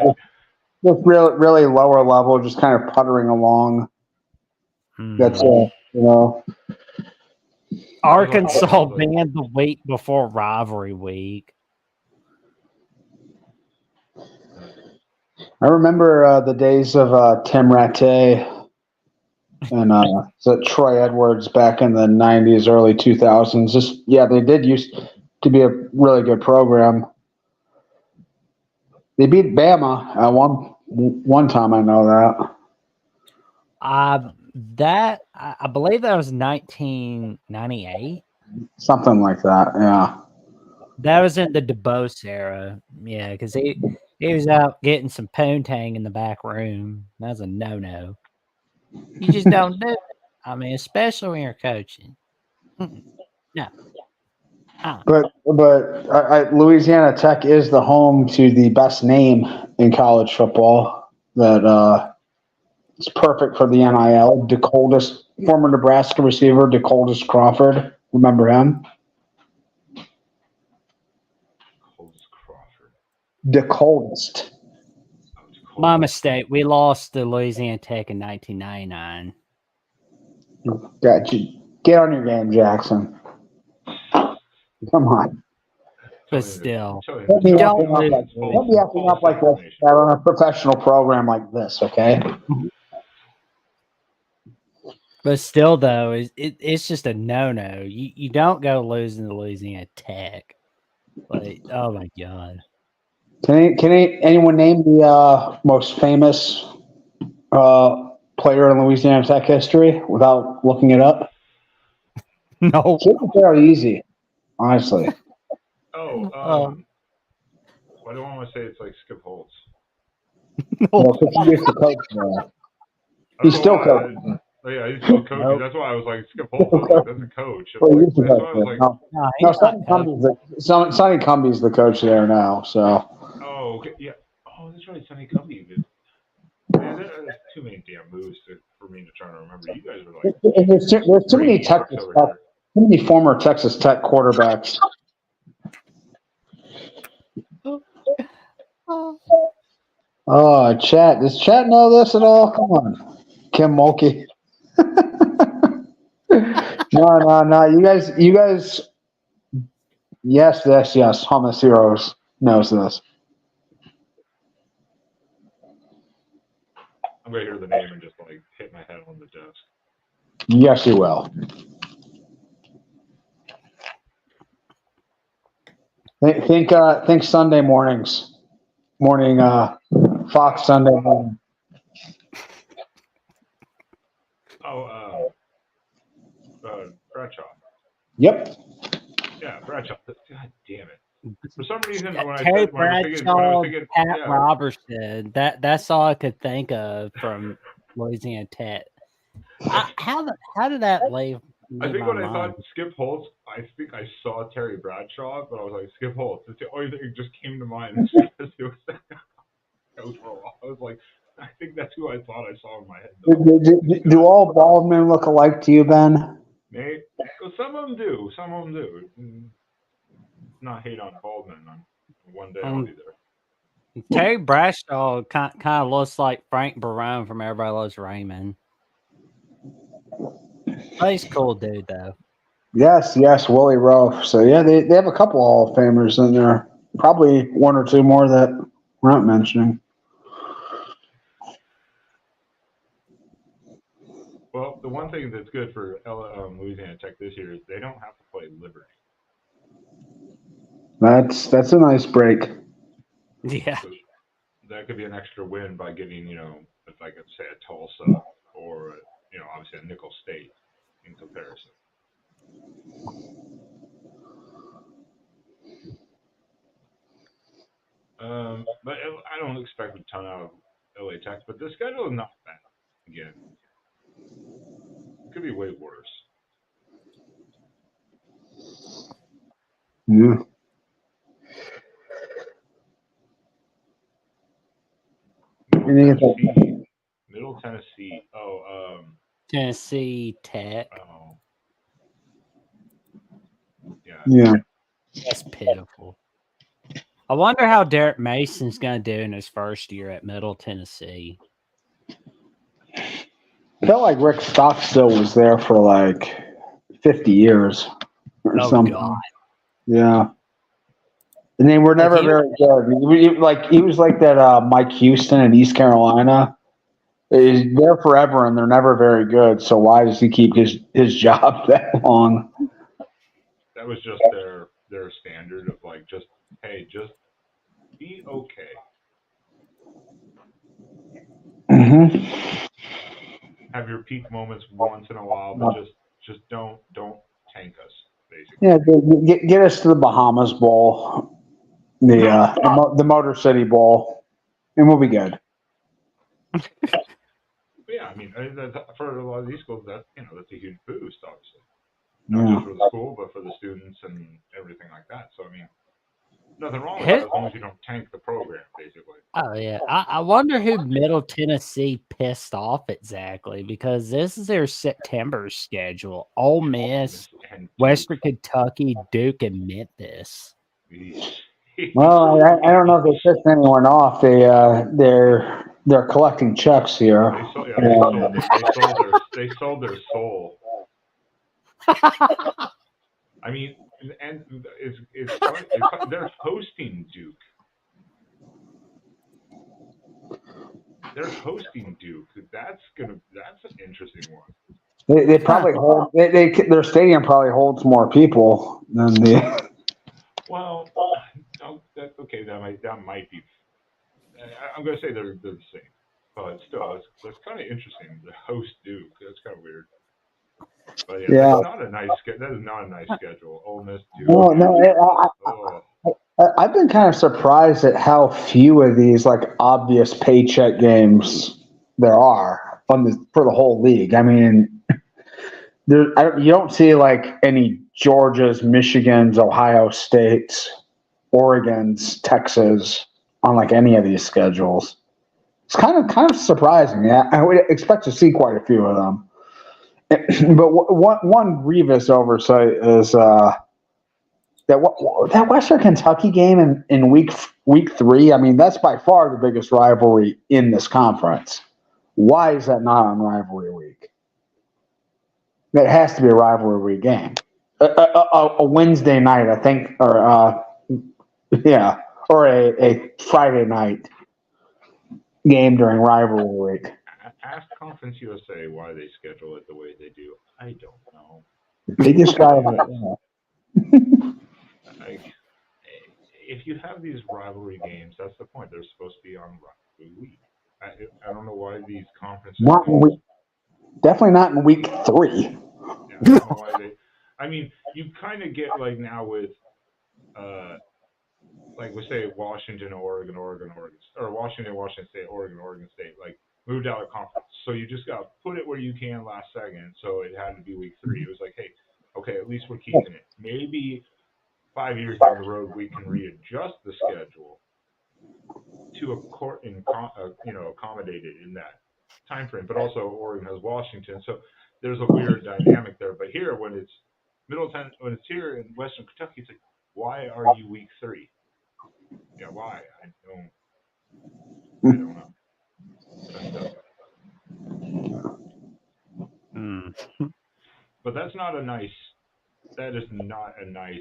just really lower level, just kind of puttering along. That's Arkansas banned the week before rivalry week. I remember the days of Tim Rattay and Troy Edwards back in the 90s, early 2000s. They did used to be a really good program. They beat Bama at one time. I know that. I believe that was 1998. Something like that. Yeah. That was in the DeBose era. Yeah, because he was out getting some poontang in the back room. That's a no-no. You just don't do it. I mean, especially when you're coaching. No. But Louisiana Tech is the home to the best name in college football. That it's perfect for the NIL. Former Nebraska receiver DeColdest Crawford. Remember him? DeColdest. My mistake. We lost to Louisiana Tech in 1999. Got you. Get on your game, Jackson. Come on. But still, don't be acting up like this on a professional program like this, okay? But still, though, it's just a no-no. You don't go losing to Louisiana Tech. Like, oh my god. Can anyone name the most famous player in Louisiana Tech history without looking it up? No. It's fairly easy, honestly. Why do I want to say it's like Skip Holtz? No, because he used to coach there. He's still coaching. Oh, yeah, he's still coaching. Nope. That's why I was like, Skip Holtz. I was like, that's a coach. Sonny Cumbie's the coach there now. So. Oh, okay. Yeah. Oh, that's right. Sonny Cumbie. Man, there's too many damn moves for me to try to remember. You guys are like. There's too many too many former Texas Tech quarterbacks. Oh, chat. Does chat know this at all? Come on. Kim Mulkey. No. You guys. Yes. Hamas Heroes knows this. I'm going to hear the name and just like hit my head on the desk. Yes, he will. Think Sunday mornings. Fox Sunday morning. Oh, Bradshaw. Yep. Yeah, Bradshaw. God damn it. For some reason, when I Terry was thinking, Pat yeah, Robertson. That's all I could think of from Louisiana Tech. How did that leave I think my when I mind? thought Skip Holtz, I think I saw Terry Bradshaw, but I was like, Skip Holtz. It's the only thing that just came to mind as soon as it was coach for a while. I was like, I think that's who I thought I saw in my head. Do all bald men look alike to you, Ben? Maybe. Well, some of them do. Some of them do. Not hate on Baldwin. One day I'll be there. Terry Bradshaw kind of looks like Frank Barone from Everybody Loves Raymond. But he's a cool dude, though. Yes, Willie Rowe. So, yeah, they have a couple Hall of Famers in there. Probably one or two more that we're not mentioning. Well, the one thing that's good for Louisiana Tech this year is they don't have to play Liberty. That's a nice break. Yeah. So that could be an extra win by getting, if I could say a Tulsa or, obviously a Nickel State in comparison. But I don't expect a ton out of LA Tech, but the schedule is not bad. Again, it could be way worse. Yeah. Middle Tennessee. Tennessee Tech. Oh. Yeah. That's pitiful. I wonder how Derek Mason's going to do in his first year at Middle Tennessee. I felt like Rick Stockstill was there for like 50 years or something. God. Yeah. And they were never very good. He was like that Mike Houston in East Carolina. He's there forever, and they're never very good. So why does he keep his job that long? That was just their standard of like, just be okay. Mm-hmm. Have your peak moments once in a while, but just don't tank us, basically. Yeah, get us to the Bahamas Bowl, the Motor City Bowl, and we'll be good. Yeah, I mean, for a lot of these schools, that's a huge boost, obviously. Not just for the school, but for the students and everything like that. So, I mean, nothing wrong with that as long as you don't tank the program, basically. Oh, yeah. I wonder who Middle Tennessee pissed off exactly, because this is their September schedule. Ole Miss, Western Kentucky, Duke, and Memphis. Well, I don't know if they pissed anyone off. They're collecting checks here. They sold their soul. I mean, and it's funny. They're hosting Duke. They're hosting Duke. That's an interesting one. They probably hold. Their stadium probably holds more people than the. Well, no, that's okay. That might be. I'm going to say they're the same, but still, that's kind of interesting. The host Duke. That's kind of weird. But yeah, that's not a nice. That is not a nice schedule. Ole Miss, Duke. No. I've been kind of surprised at how few of these like obvious paycheck games there are for the whole league. I mean, you don't see like any Georgias, Michigans, Ohio States, Oregons, Texas on like any of these schedules. It's kind of surprising. Yeah, I would expect to see quite a few of them. But one grievous oversight is that Western Kentucky game in week 3. I mean, that's by far the biggest rivalry in this conference. Why is that not on rivalry week? It has to be a rivalry week game. A Wednesday night, I think, or a Friday night game during rivalry week. Ask Conference USA why they schedule it the way they do. I don't know. They just got it. Like, if you have these rivalry games, that's the point. They're supposed to be on rivalry week. I don't know why these conferences. Not in week, definitely not in week 3. Yeah, I don't know why they. I mean, you kind of get like now with, like we say Washington, Oregon, or Washington State, Oregon State, like moved out of conference. So you just got to put it where you can last second. So it had to be week 3. It was like, hey, okay, at least we're keeping it. Maybe 5 years down the road we can readjust the schedule to accommodate it in that time frame. But also Oregon has Washington, so there's a weird dynamic there. But here, when it's when it's here in Western Kentucky, it's like, why are you week 3? Yeah, why? I don't know. But that's not a nice. That is not a nice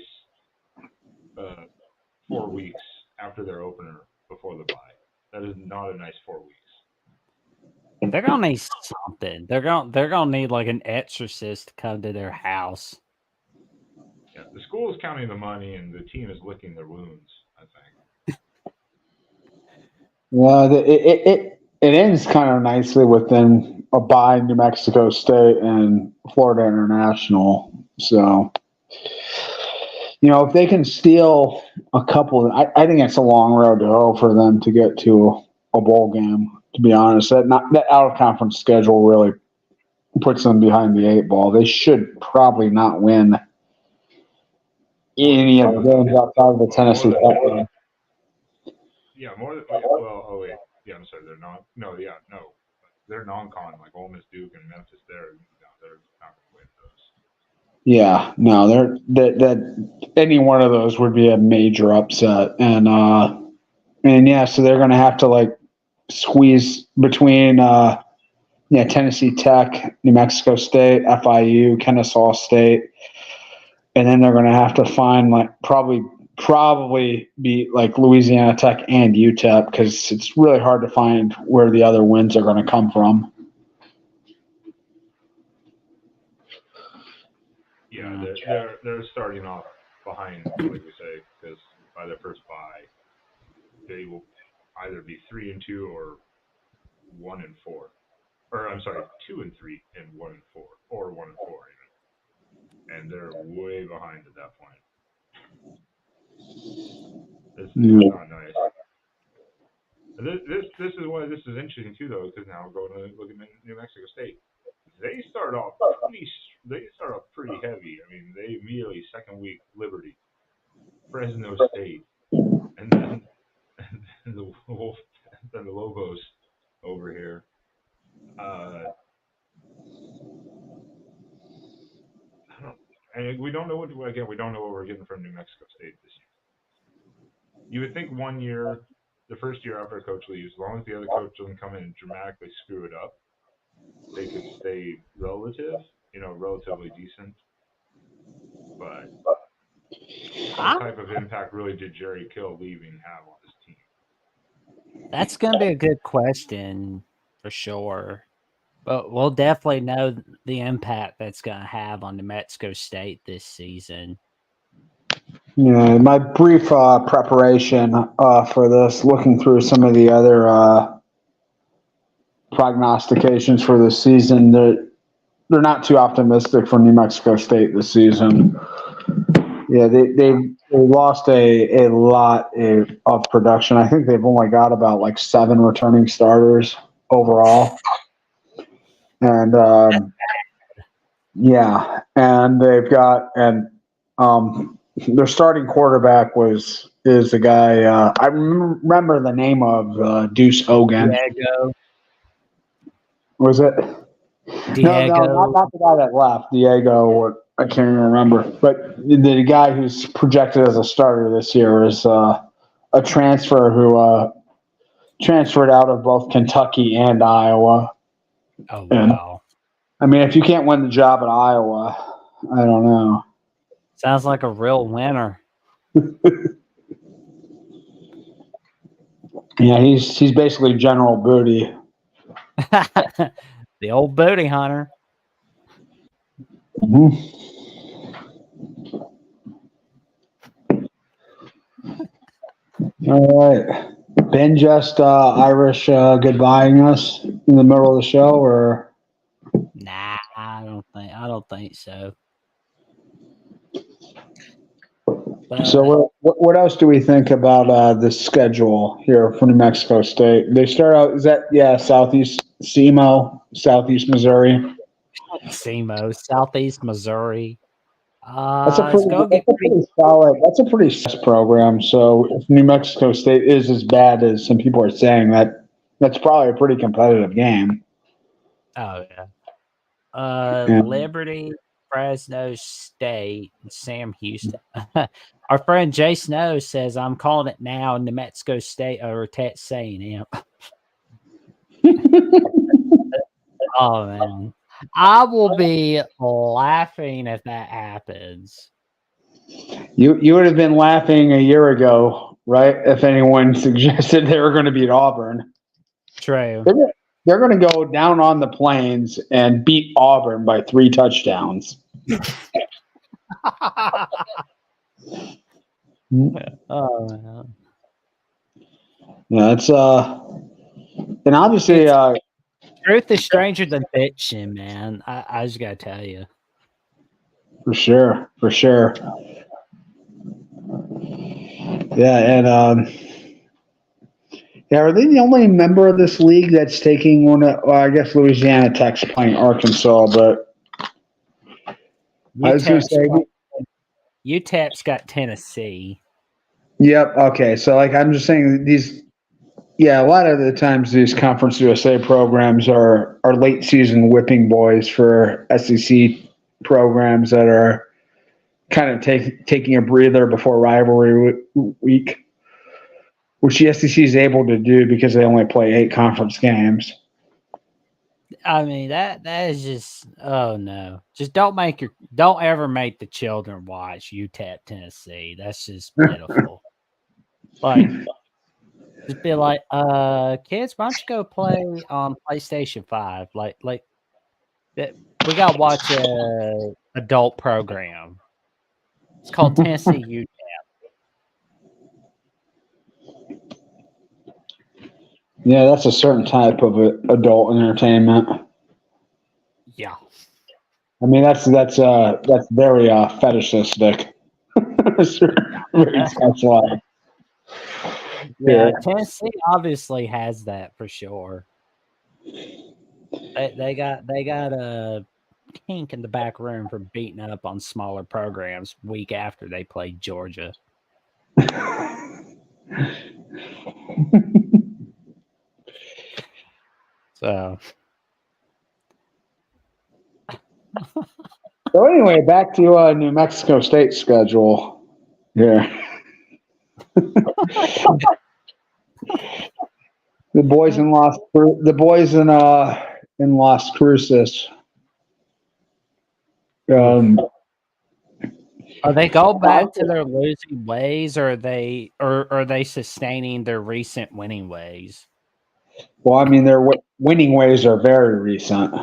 4 weeks after their opener before the bye. That is not a nice 4 weeks. They're gonna need something. They're gonna need like an exorcist to come to their house. Yeah, the school is counting the money, and the team is licking their wounds, I think. Well, it ends kind of nicely within a bye New Mexico State and Florida International. So, if they can steal a couple, I think it's a long road to hoe for them to get to a bowl game. To be honest, that out of conference schedule really puts them behind the 8 ball. They should probably not win any of the games outside of the Tennessee Tech game. Yeah, more than well. Oh wait, yeah. I'm sorry. They're not. No, yeah, no. They're non-con like Ole Miss, Duke, and Memphis. They're not going to win those. Yeah, no, that any one of those would be a major upset, and yeah, so they're going to have to like squeeze between Tennessee Tech, New Mexico State, FIU, Kennesaw State, and then they're going to have to find like probably beat like Louisiana Tech and UTEP because it's really hard to find where the other wins are going to come from. Yeah, they're starting off behind, like we say, because by their first bye, they will either be 3-2 or 1-4, or I'm sorry, 2-3 and 1-4, or 1-4 even, and they're way behind at that point. It's not nice. This is why this is interesting too, though, because now we're going to look at New Mexico State. They start off pretty heavy. I mean, they immediately second week Liberty, Fresno State, and then the Lobos over here. I don't. And we don't know what we don't know what we're getting from New Mexico State this year. You would think 1 year, the first year after a coach leaves, as long as the other coach doesn't come in and dramatically screw it up, they could stay relatively decent. But what type of impact really did Jerry Kill leaving have on his team? That's going to be a good question for sure. But we'll definitely know the impact that's going to have on New Mexico State this season. Yeah, my brief preparation for this, looking through some of the other prognostications for the season, they're not too optimistic for New Mexico State this season. Yeah, they lost a lot of production. I think they've only got about like 7 returning starters overall. And and they've got their starting quarterback is the guy I remember the name of Deuce Hogan. Diego. Was it? Diego. No, not the guy that left. Diego, I can't even remember. But the guy who's projected as a starter this year is a transfer who transferred out of both Kentucky and Iowa. Oh, wow. And, I mean, if you can't win the job at Iowa, I don't know. Sounds like a real winner. Yeah, he's basically General Booty. The old booty hunter. Mhm. All right. Ben just Irish goodbying us in the middle of the show, or Nah, I don't think so. so? What else do we think about the schedule here for New Mexico State? They start out. Is that Southeast SEMO, Southeast Missouri? SEMO, Southeast Missouri. That's a It's pretty, gonna that's get a pretty. pretty solid. That's a pretty solid program. So if New Mexico State is as bad as some people are saying, that's probably a pretty competitive game. Oh yeah. And Liberty, Fresno State, and Sam Houston. Our friend Jay Snow says I'm calling it now. New Mexico State or Texas A&M. Oh man, I will be laughing if that happens. you would have been laughing a year ago, right? If anyone suggested they were going to beat Auburn, True. they're, they're going to go down on the plains and beat Auburn by 3 touchdowns. Oh man. Yeah, it's and obviously Truth is stranger than fiction, man. I just gotta tell you. for sure. Yeah, and yeah, are they the only member of this league that's taking one? Well, I guess Louisiana Tech's playing Arkansas, but I was going to UTEP's say, UTEP's got Tennessee. yep, okay. So, like, I'm just saying these. Yeah, a lot of the times these Conference USA programs are late season whipping boys for SEC programs that are kind of taking a breather before rivalry week, which the SEC is able to do because they only play 8 conference games. I mean that is just oh no. Just don't ever make the children watch UTEP Tennessee. That's just pitiful. Like just be like, kids, why don't you go play on PlayStation 5? Like that we gotta watch a adult program. It's called Tennessee U. Yeah, that's a certain type of adult entertainment. Yeah. I mean, that's very fetishistic. It's very sexualized. Yeah, Tennessee obviously has that for sure. They got a kink in the back room for beating up on smaller programs week after they played Georgia. So So anyway, back to New Mexico State schedule. Yeah, the boys in Las Cruces. Um, are they go back to their losing ways, or are they sustaining their recent winning ways? well, I mean, their winning ways are very recent.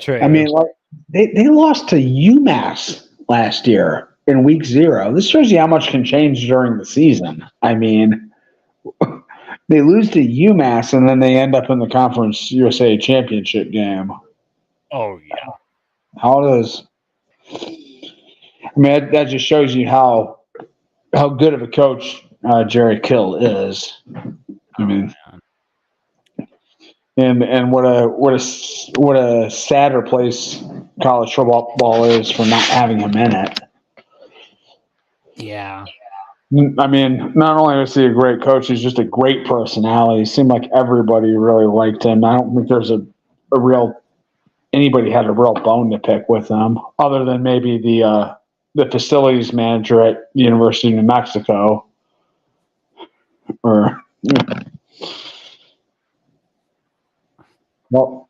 True. I mean, like they lost to UMass last year in week 0. This shows you how much can change during the season. I mean, they lose to UMass and then they end up in the Conference USA championship game. Oh yeah. How does? I mean, that just shows you how good of a coach Jerry Kill is. I mean, and what a sadder place college football is for not having him in it. Yeah. I mean, not only was he a great coach, he's just a great personality. It seemed like everybody really liked him. I don't think there's a real anybody had a real bone to pick with him, other than maybe the facilities manager at the University of New Mexico, or well,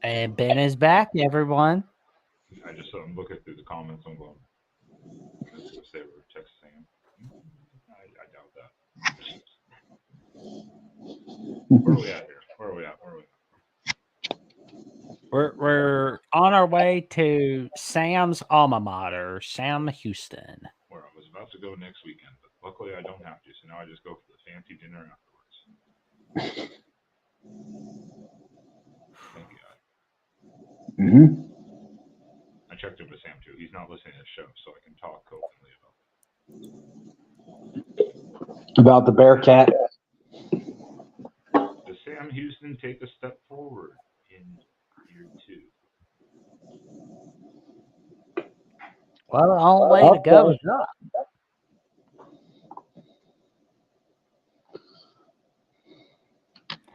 And Ben is back, everyone. I just I'm looking through the comments. I'm going, let's go say we're texting. I doubt that. Where are we at here? Where are we at? We're on our way to Sam's alma mater, Sam Houston. Where I was about to go next weekend, but luckily I don't have to, so now I just go for the fancy dinner afterwards. Thank God. Mm-hmm. I checked in with Sam too. He's not listening to the show, so I can talk openly about About the Bearcat. Does Sam Houston take a step forward in year 2? Well, the only way to go is up.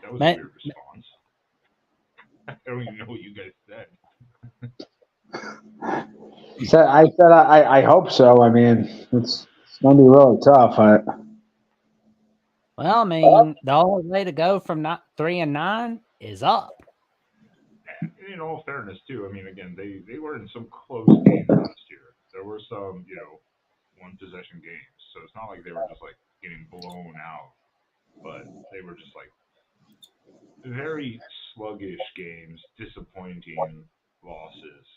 That was a weird response. I don't even know what you guys said. I hope so. I mean, it's going to be really tough. Well, I mean, the only way to go from 3-9 is up. And in all fairness, too, I mean, again, they were in some close games last year. There were some, one possession games. So it's not like they were just like getting blown out, but they were just like very sluggish games, disappointing losses,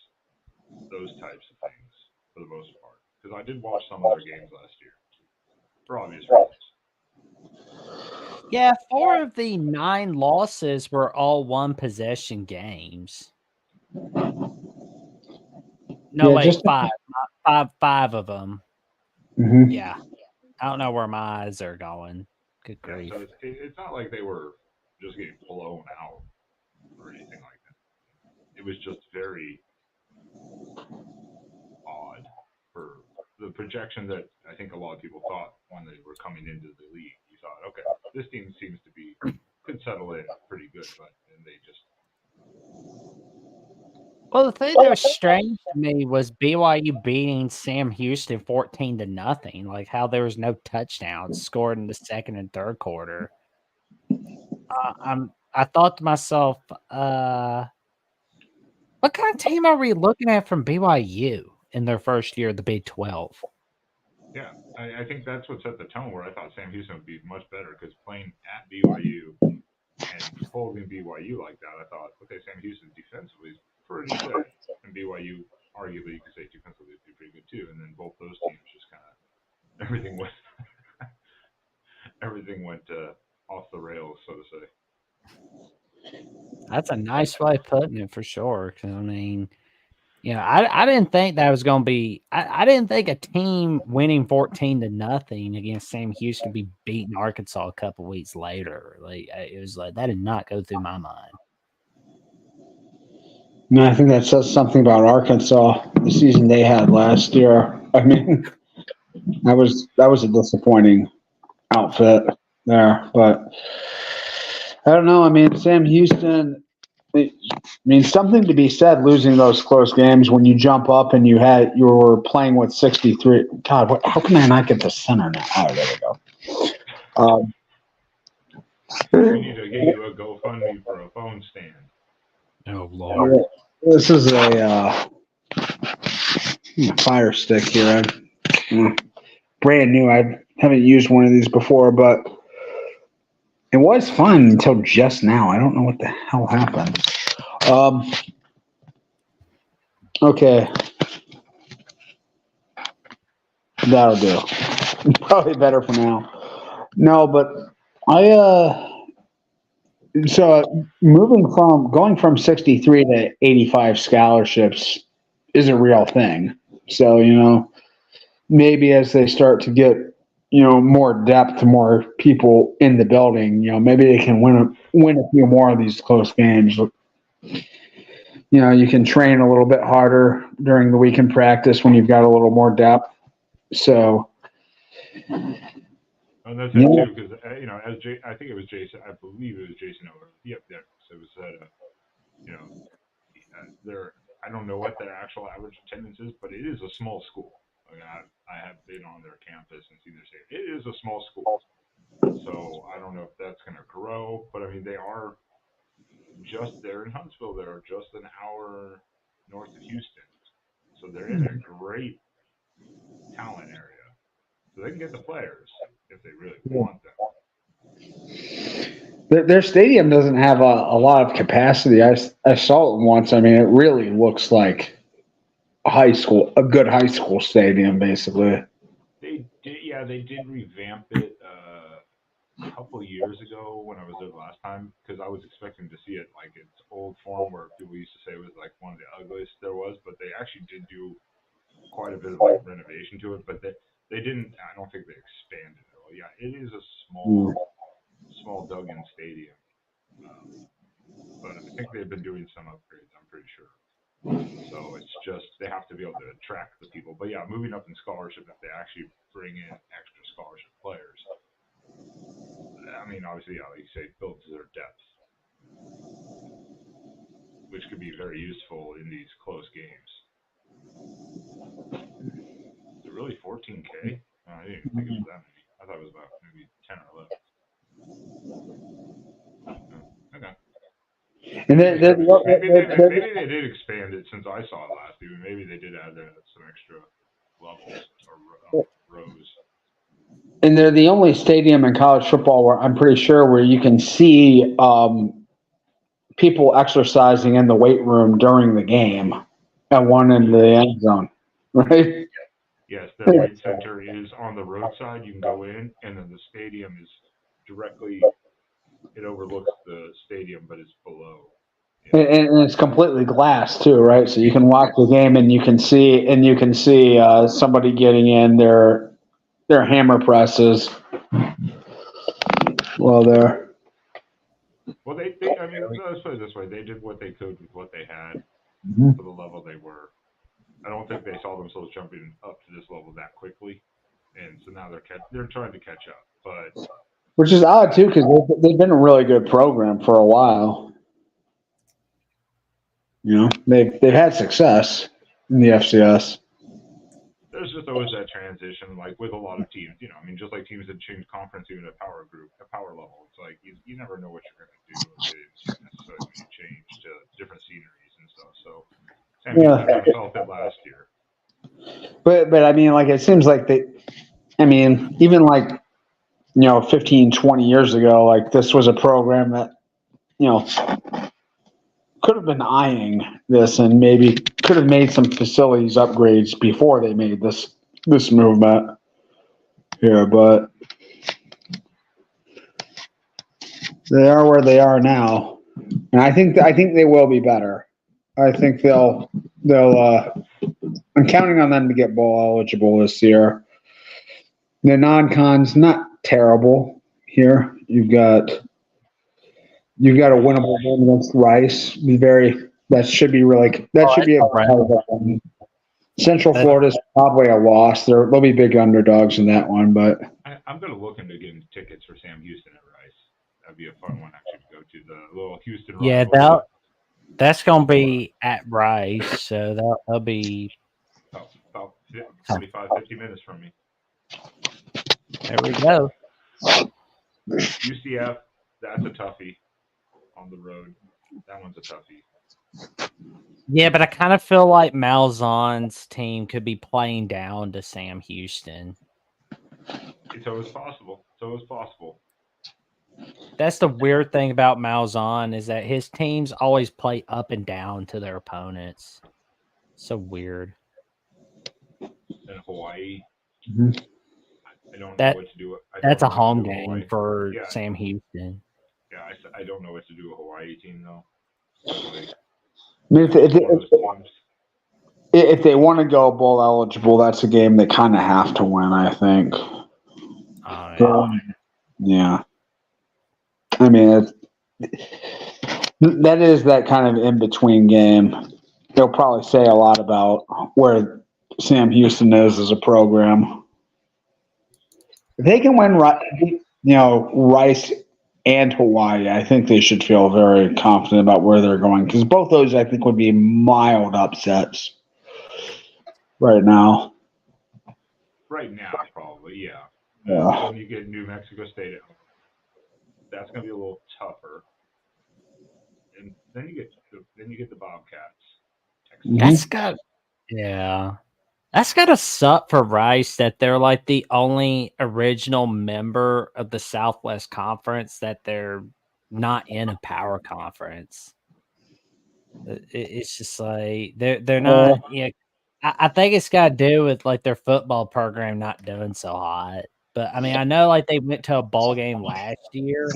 those types of things for the most part. Because I did watch some of their games last year for obvious reasons. Yeah, 4 of the 9 losses were all one possession games. No, Yeah, wait, 5. Five of them. Mm-hmm. Yeah. I don't know where my eyes are going. Good Yeah, grief. so it's not like they were just getting blown out or anything like that. It was just very odd for the projection that I think a lot of people thought when they were coming into the league. You thought, okay, this team seems to be could settle in pretty good, but then they just. Well, the thing that was strange to me was BYU beating Sam Houston 14-0. Like how there was no touchdowns scored in the second and third quarter. I thought to myself, what kind of team are we looking at from BYU in their first year of the Big 12? Yeah, I think that's what set the tone where I thought Sam Houston would be much better because playing at BYU and holding BYU like that, I thought, okay, Sam Houston defensively is pretty good, and BYU arguably you could say defensively would be pretty good too. And then both those teams just kind of everything went off the rails, so to say. That's a nice way of putting it for sure. Because I mean, I didn't think that was going to be. I didn't think a team winning 14-0 against Sam Houston would be beating Arkansas a couple weeks later. Like it was like that did not go through my mind. No, I think that says something about Arkansas, the season they had last year. I mean, that was a disappointing outfit there, but I don't know. I mean, Sam Houston. I mean, something to be said losing those close games when you jump up and you were playing with 63. God, how can I not get the center now? Oh, there we go. We need to get you a GoFundMe for a phone stand. Oh Lord! This is a Fire Stick here. Brand new. I haven't used one of these before, but it was fun until just now. I don't know what the hell happened. Okay. That'll do. Probably better for now. No, but so going from 63 to 85 scholarships is a real thing. So, maybe as they start to get, more depth, more people in the building, maybe they can win a few more of these close games. You can train a little bit harder during the weekend practice when you've got a little more depth. So. And that's it too, because I think it was Jason. I believe it was Jason over. Yep, there. So it was there. I don't know what their actual average attendance is, but it is a small school. I mean, I have been on their campus and seen their stadium. It is a small school, so I don't know if that's going to grow. But I mean, they are just there in Huntsville. They're just an hour north of Houston, so they're in a great talent area. So they can get the players if they really want them. Their stadium doesn't have a lot of capacity. I saw it once. I mean, it really looks like a good high school stadium, basically. They did revamp it a couple of years ago when I was there the last time because I was expecting to see it like its old form where people used to say it was like one of the ugliest there was, but they actually did do quite a bit of like renovation to it, but they didn't. I don't think they expanded it all. Yeah, it is a small dug-in stadium, but I think they've been doing some upgrades. I'm pretty sure. So it's just they have to be able to attract the people. But yeah, moving up in scholarship, if they actually bring in extra scholarship players, I mean, obviously, yeah, like you say, builds their depth, which could be very useful in these close games. Is it really 14K? Oh, I didn't even think it was that many. I thought it was about maybe 10 or 11. Oh, okay. And Maybe they did expand it since I saw it last year. Maybe they did add some extra levels or rows. and they're the only stadium in college football where I'm pretty sure where you can see people exercising in the weight room during the game at one end of the end zone, right? Yes, the weight center is on the roadside. You can go in, and then the stadium is directly. It overlooks the stadium, but it's below. And it's completely glass too, right? So you can watch the game and you can see somebody getting in their hammer presses while they're. Well, I mean, let's put it this way: they did what they could with what they had for the level they were. I don't think they saw themselves jumping up to this level that quickly, and so now they're trying to catch up. But Which is odd too, because they've been a really good program for a while. You know, they've had success in the FCS. there's just always that transition, like with a lot of teams. You know, I mean, just like teams that change conference, even at power level, it's like you never know what you're going to do necessarily when you change to different sceneries and stuff. So Sam Houston felt it last year. But I mean, like it seems like even like 15, 20 years ago, like this was a program that could have been eyeing this and maybe could have made some facilities upgrades before they made this movement here, but they are where they are now, and I think they will be better. I think they'll. I'm counting on them to get bowl eligible this year. The non-con's not terrible here. You've got a winnable game against Rice. That should be a Central Florida's probably a loss. They'll be big underdogs in that one, but I'm going to look into getting tickets for Sam Houston at Rice. That'd be a fun one actually to go to, the little Houston. Yeah, that's going to be at Rice, so that'll be about 45, 50 minutes from me. There we go. UCF, that's a toughie on the road. That one's a toughie. Yeah, but I kind of feel like Malzahn's team could be playing down to Sam Houston. It's always possible. That's the weird thing about Malzahn is that his teams always play up and down to their opponents. So weird. In Hawaii, I don't know what to do. That's a home game for Sam Houston. Yeah, I don't know what to do with a Hawaii team though. If they want to go bowl eligible, that's a game they kind of have to win, I think. Yeah. I mean, that is that kind of in-between game. They'll probably say a lot about where Sam Houston is as a program. If they can win, Rice and Hawaii, I think they should feel very confident about where they're going because both those, I think, would be mild upsets right now. Right now, probably, yeah. When you get New Mexico State at home, that's going to be a little tougher. And then you get the Bobcats. That's gotta suck for Rice that they're like the only original member of the Southwest Conference that they're not in a power conference. It's just like they're not. I think it's got to do with like their football program not doing so hot. But I mean, I know like they went to a bowl game last year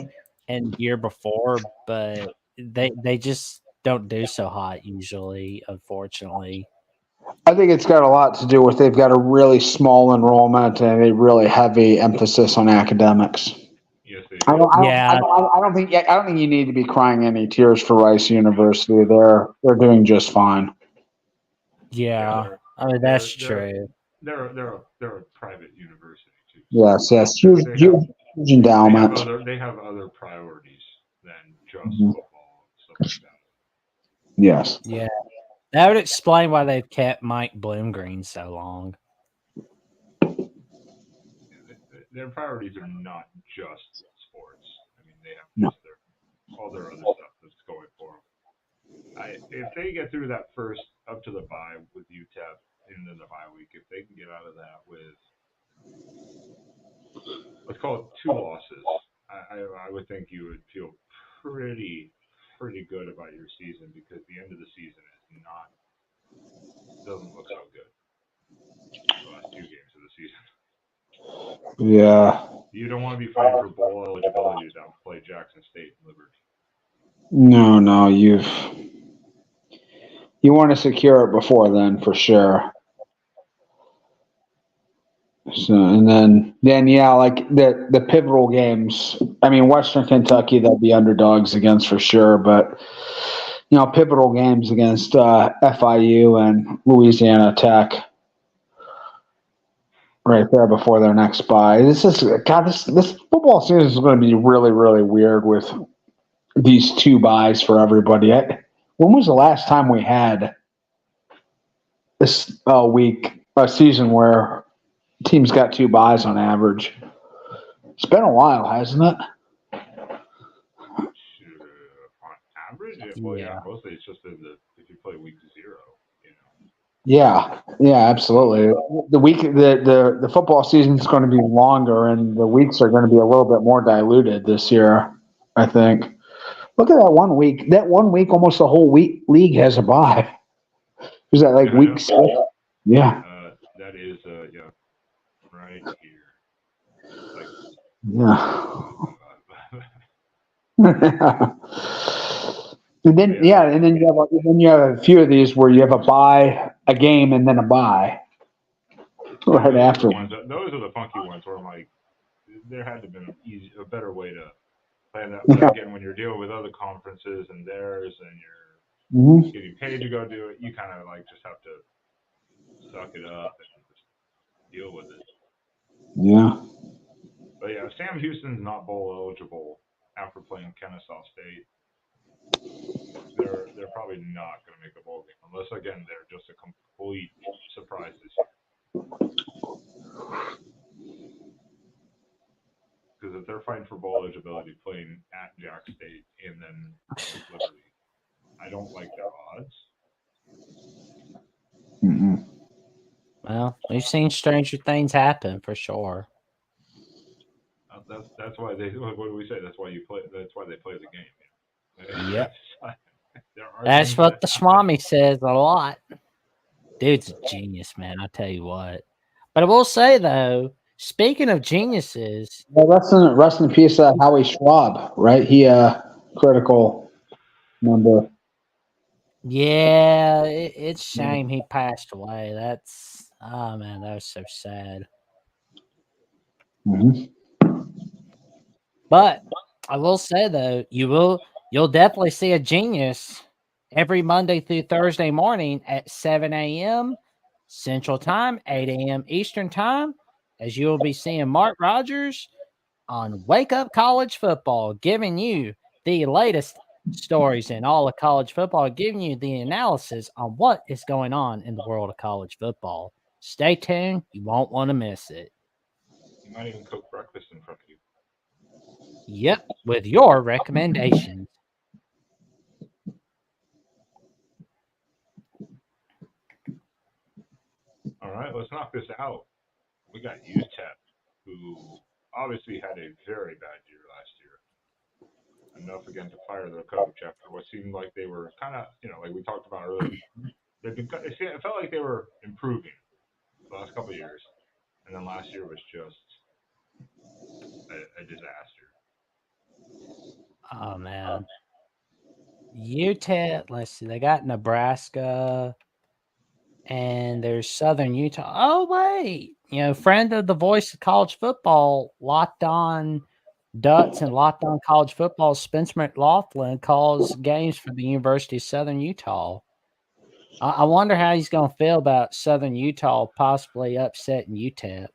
and year before, but they just don't do so hot usually, unfortunately. I think it's got a lot to do with they've got a really small enrollment and a really heavy emphasis on academics. Yes, they I do. don't, I don't, Yeah, I don't think you need to be crying any tears for Rice University. They're doing just fine. yeah. I mean, that's true. They're a private university too. Yes, So huge, they have huge endowment. they have other priorities than just Mhm. football and stuff like that. Yes. Yeah, that would explain why they've kept Mike Bloomgreen so long. Their priorities are not just sports. I mean, they have No. just all their other stuff that's going for them. If they get through that first up to the bye with UTEP into the bye week, if they can get out of that with, let's call it 2 losses, I would think you would feel pretty good about your season, because the end of the season doesn't look so good. The last 2 games of the season. Yeah. You don't want to be fighting for bowl eligibility to play Jackson State and Liberty. No, you want to secure it before then for sure. So, and then yeah, like the pivotal games. I mean, Western Kentucky, they'll be underdogs against for sure, but pivotal games against FIU and Louisiana Tech right there before their next bye. This football season is going to be really, really weird with these 2 byes for everybody. When was the last time we had this a season where teams got 2 byes on average? It's been a while, hasn't it? On average, well, yeah, Yeah. mostly it's just if you play week 0, Yeah, absolutely. The football season is going to be longer, and the weeks are going to be a little bit more diluted this year, I think. Look at that 1 week. That 1 week, almost the whole league has a bye. Is that like week 6? Yeah. That is yeah, right here. Like, Yeah. And then you have a few of these where you have a bye, a game, and then a bye right after. Those are the funky ones where I'm like, there had to have been a better way to plan that. But again, when you're dealing with other conferences and theirs, and you're getting paid to go do it, you kind of like just have to suck it up and just deal with it. Yeah. But yeah, Sam Houston's not bowl eligible after playing Kennesaw State. They're probably not going to make a bowl game unless, again, they're just a complete surprise this year. Because if they're fighting for bowl eligibility playing at Jack State and then Liberty, I don't like their odds. Mm-mm. Well, we've seen stranger things happen for sure. That's why they. What do we say? That's why you play. That's why they play the game. Yep. That's what the Swami says a lot. Dude's a genius, man. I tell you what. But I will say though, speaking of geniuses, Well, rest in peace, Howie Schwab, right? He critical number. yeah, it's shame he passed away. That's oh man, that was so sad. Mm-hmm. But I will say though, you'll definitely see a genius every Monday through Thursday morning at 7 a.m. Central Time, 8 a.m. Eastern Time, as you will be seeing Mark Rogers on Wake Up College Football, giving you the latest stories in all of college football, giving you the analysis on what is going on in the world of college football. Stay tuned. You won't want to miss it. You might even cook breakfast in front of you. Yep, with your recommendations. All right, let's knock this out. We got UTEP, who obviously had a very bad year last year. enough again to fire their coach after what seemed like they were kind of, like we talked about earlier. It felt like they were improving the last couple of years, and then last year was just a disaster. Oh man, Utah. Let's see, they got Nebraska, and there's Southern Utah. Oh wait, friend of the Voice of College Football, Locked On Ducks and Locked On College Football, Spencer McLaughlin calls games for the University of Southern Utah. I wonder how he's going to feel about Southern Utah possibly upsetting UTEP,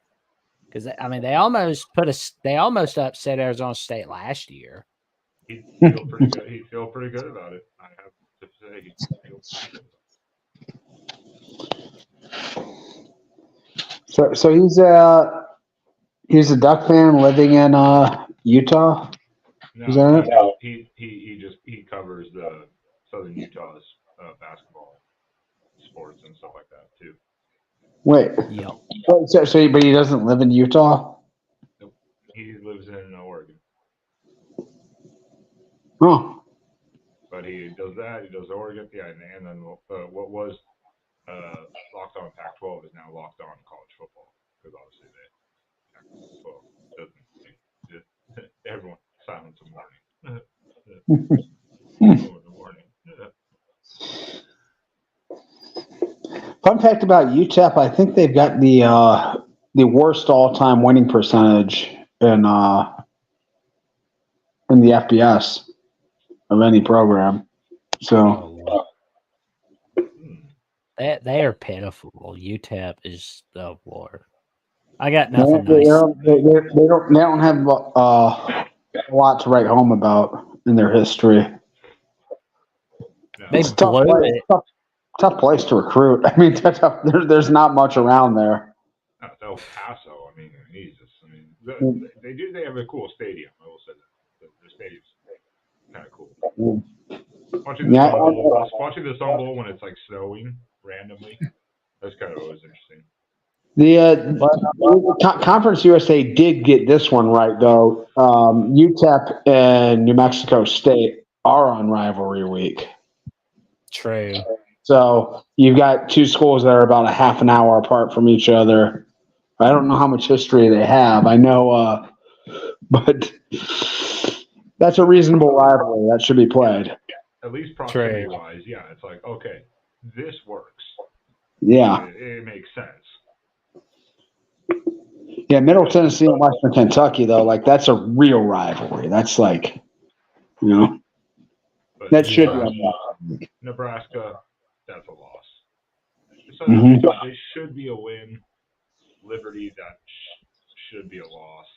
because they almost upset Arizona State last year. He'd feel pretty good. He'd feel pretty good about it. I have to say, he'd feel pretty good. So he's a Duck fan living in Utah. Is that it? No, he covers the Southern Utah's basketball, sports, and stuff like that too. Wait. Yep. But he doesn't live in Utah. Nope. He lives in Oregon. Oh. But he does that. He does Oregon, yeah, and then what was Locked On Pac-12 is now Locked On College Football, because obviously Pac-12 doesn't. Everyone silence in the morning. Fun fact about UTEP: I think they've got the worst all-time winning percentage in the FBS of any program. So they are pitiful. UTEP is the war. I got they nothing nice. don't have a lot to write home about in their history. No. They It's blew it. tough place to recruit. I mean, there's not much around there. Not El Paso. I mean, Jesus. I mean, they have a cool stadium. I will say that the stadium's kind of cool. Watching the Sun Bowl when it's like snowing randomly, that's kind of always interesting. The Conference USA did get this one right though. UTEP and New Mexico State are on rivalry week. True. So you've got two schools that are about a half an hour apart from each other. I don't know how much history they have. I know, but that's a reasonable rivalry that should be played. At least proximity-wise, yeah, it's like, okay, this works. Yeah. It makes sense. Yeah, Middle Tennessee and Western Kentucky, though, like that's a real rivalry. That's like, But that should be. Nebraska, that's a loss. So it should be a win. Liberty, that should be a loss.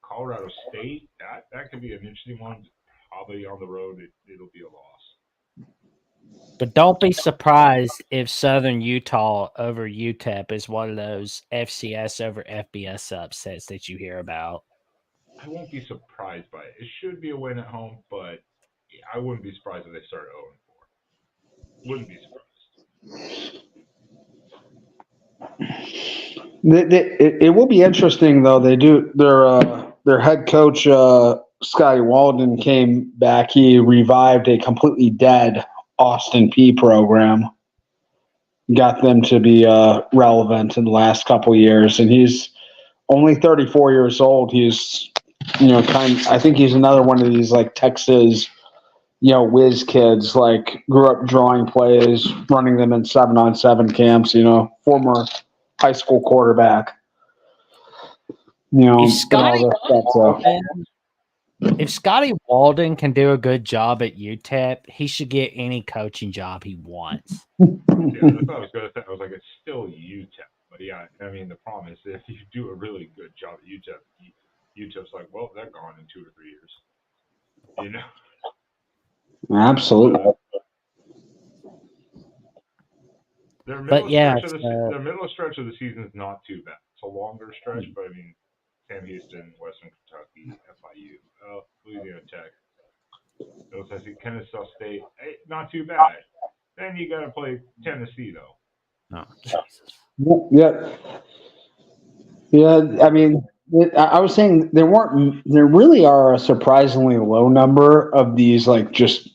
Colorado State, that could be an interesting one. Probably on the road, it'll be a loss. But don't be surprised if Southern Utah over UTEP is one of those FCS over FBS upsets that you hear about. I won't be surprised by it. It should be a win at home, but I wouldn't be surprised if they start 0-4. Wouldn't be surprised. It will be interesting though. They do their head coach Scotty Walden came back. He revived a completely dead Austin P program. Got them to be relevant in the last couple of years, and he's only 34 years old. He's I think he's another one of these like Texas whiz kids, like grew up drawing plays, running them in 7-on-7 camps. Former high school quarterback. If Scotty Walden can do a good job at UTEP, he should get any coaching job he wants. Yeah, that's what I was going to say. I was like, it's still UTEP. But yeah, I mean, the problem is if you do a really good job at UTEP, UTEP's like, well, they're gone in 2 to 3 years. Absolutely. Their middle stretch of the season is not too bad. It's a longer stretch, but I mean, Sam Houston, Western Kentucky, FIU, Louisiana Tech, Kennesaw State, not too bad. Then you got to play Tennessee, though. Oh, Jesus. Yeah. I mean, I was saying there really are a surprisingly low number of these like just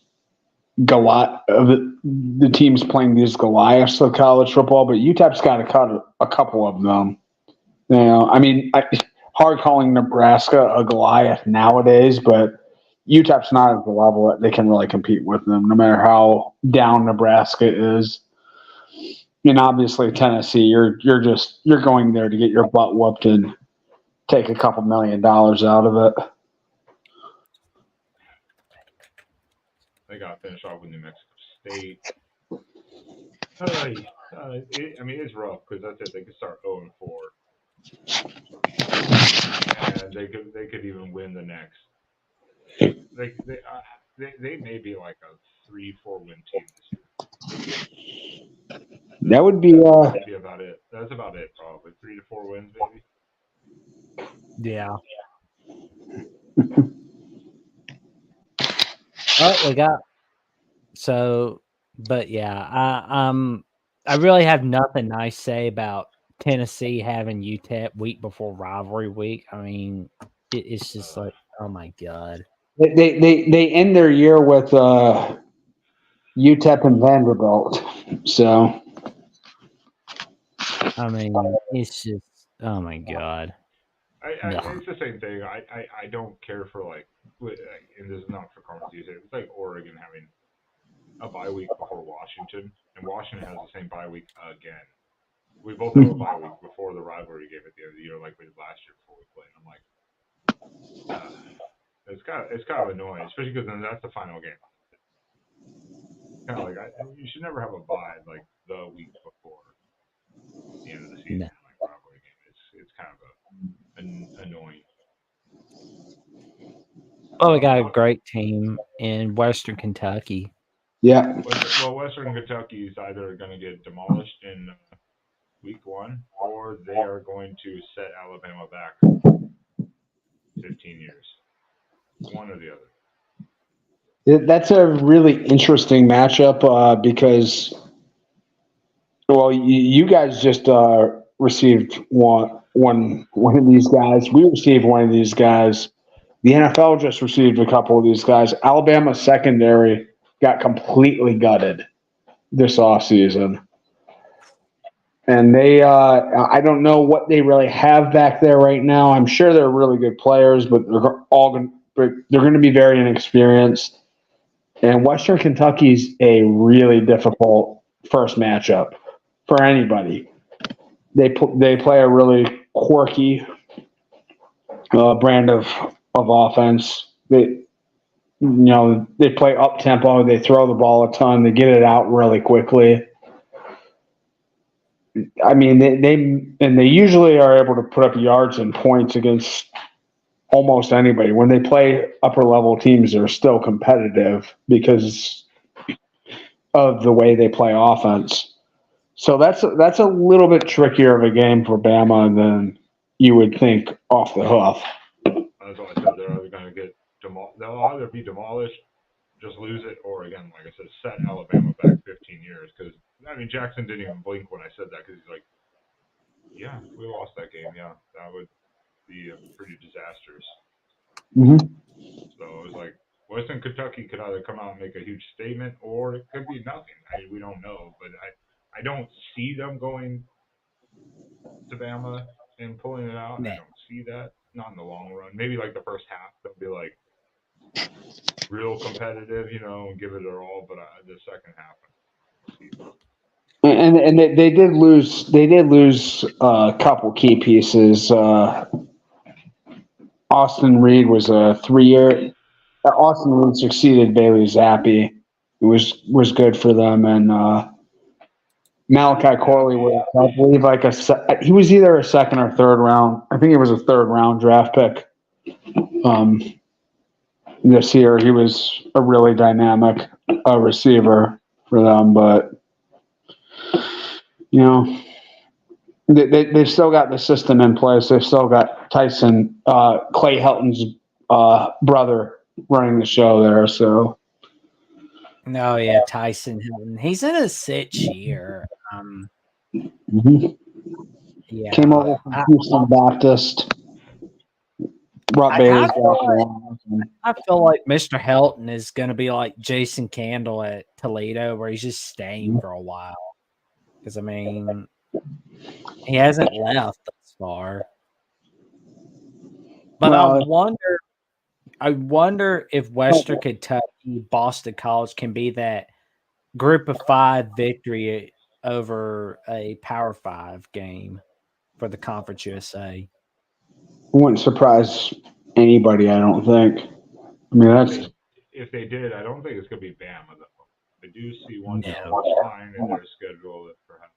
Goliath of the teams playing these Goliaths of college football, but UTEP's got to cut a couple of them. You know, I mean, hard calling Nebraska a Goliath nowadays, but UTEP's not at the level that they can really compete with them, no matter how down Nebraska is. And obviously Tennessee, you're going there to get your butt whooped and take a couple $1 million out of it. They got to finish off with New Mexico State. I mean, it's rough because that's it. They could start 0-4, and they could even win the next. They may be like a 3-4 win team this year. That would be that'd be about it. That's about it, probably 3 to 4 wins, maybe. Yeah. Oh, we got but yeah, I really have nothing nice to say about Tennessee having UTEP week before rivalry week. I mean, it's just like, oh my god. They end their year with UTEP and Vanderbilt, so I mean, it's just, oh my god. It's the same thing. I don't care for like, and this is not for conference usage. It's like Oregon having a bye week before Washington, and Washington has the same bye week again. We both have a bye week before the rivalry game at the end of the year, like we did last year before we played. I'm like, it's kind of annoying, especially because then that's the final game. Kind of like you should never have a bye like the week before the end of the season, like rivalry game. It's kind of annoying. Well, we got a great team in Western Kentucky. Yeah. Well, Western Kentucky is either going to get demolished in week 1, or they are going to set Alabama back 15 years. One or the other. That's a really interesting matchup because, well, you guys just received one of these guys. We received one of these guys. The NFL just received a couple of these guys. Alabama secondary got completely gutted this offseason. And they, I don't know what they really have back there right now. I'm sure they're really good players, but they're going to be very inexperienced. And Western Kentucky's a really difficult first matchup for anybody. They play a really quirky brand of offense. They play up tempo. They throw the ball a ton. They get it out really quickly. I mean, they usually are able to put up yards and points against almost anybody. When they play upper level teams, they're still competitive because of the way they play offense. So that's a little bit trickier of a game for Bama than you would think off the hoof. That's what I said. They're either going to get they'll either be demolished, just lose it, or again, like I said, set Alabama back 15 years. Because I mean, Jackson didn't even blink when I said that because he's like, "Yeah, we lost that game. Yeah, that would be pretty disastrous." Mm-hmm. So it was like Western Kentucky could either come out and make a huge statement, or it could be nothing. We don't know, but I don't see them going to Bama and pulling it out. I don't see that. Not in the long run. Maybe like the first half, they'll be like real competitive, and give it their all. But the second half, and they did lose. They did lose a couple key pieces. Austin Reed was a 3-year. Austin Reed succeeded Bailey Zappi. It was good for them, and Malachi Corley was, I believe, he was either a second or third round. I think he was a third round draft pick. This year, he was a really dynamic receiver for them, but they've still got the system in place. They've still got Tyson, Clay Helton's brother, running the show there. So, oh yeah, Tyson Hilton. He's in his 6th year. Yeah, came over from Houston Baptist. brought I Bailey's kinda back feel along. I feel like Mr. Helton is going to be like Jason Candle at Toledo, where he's just staying for a while. Because I mean, he hasn't left thus far. But Well, I wonder if Western Kentucky, Boston College can be that Group of 5 victory over a Power 5 game for the Conference USA. wouldn't surprise anybody, I don't think. I mean, that's If they did, I don't think it's going to be Bama, though. I do see one No. down the line in their schedule that perhaps.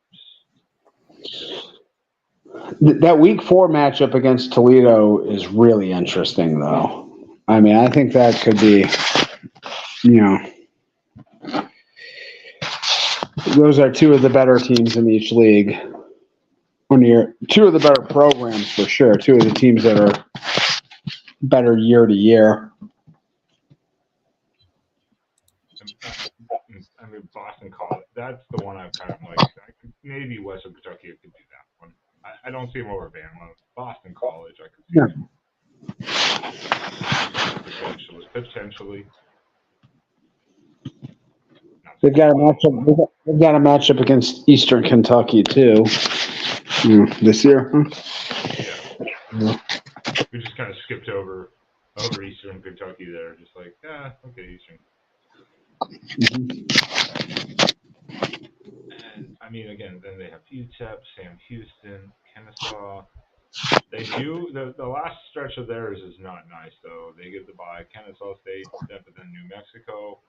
that week 4 matchup against Toledo is really interesting, though. I mean, I think that could be, those are two of the better teams in each league. Two of the better programs for sure. Two of the teams that are better year to year. I mean, Boston College, that's the one I'm kind of like, maybe Western Kentucky could do that one. I don't see them over Bama. Boston College, I could see them. Potentially. They've got a matchup. They've got a matchup against Eastern Kentucky too this year. Yeah. We just kind of skipped over Eastern Kentucky there, just like okay, Eastern. And I mean, again, then they have UTEP, Sam Houston, Kennesaw. They do the last stretch of theirs is not nice though. They get the bye Kennesaw State, but then New Mexico,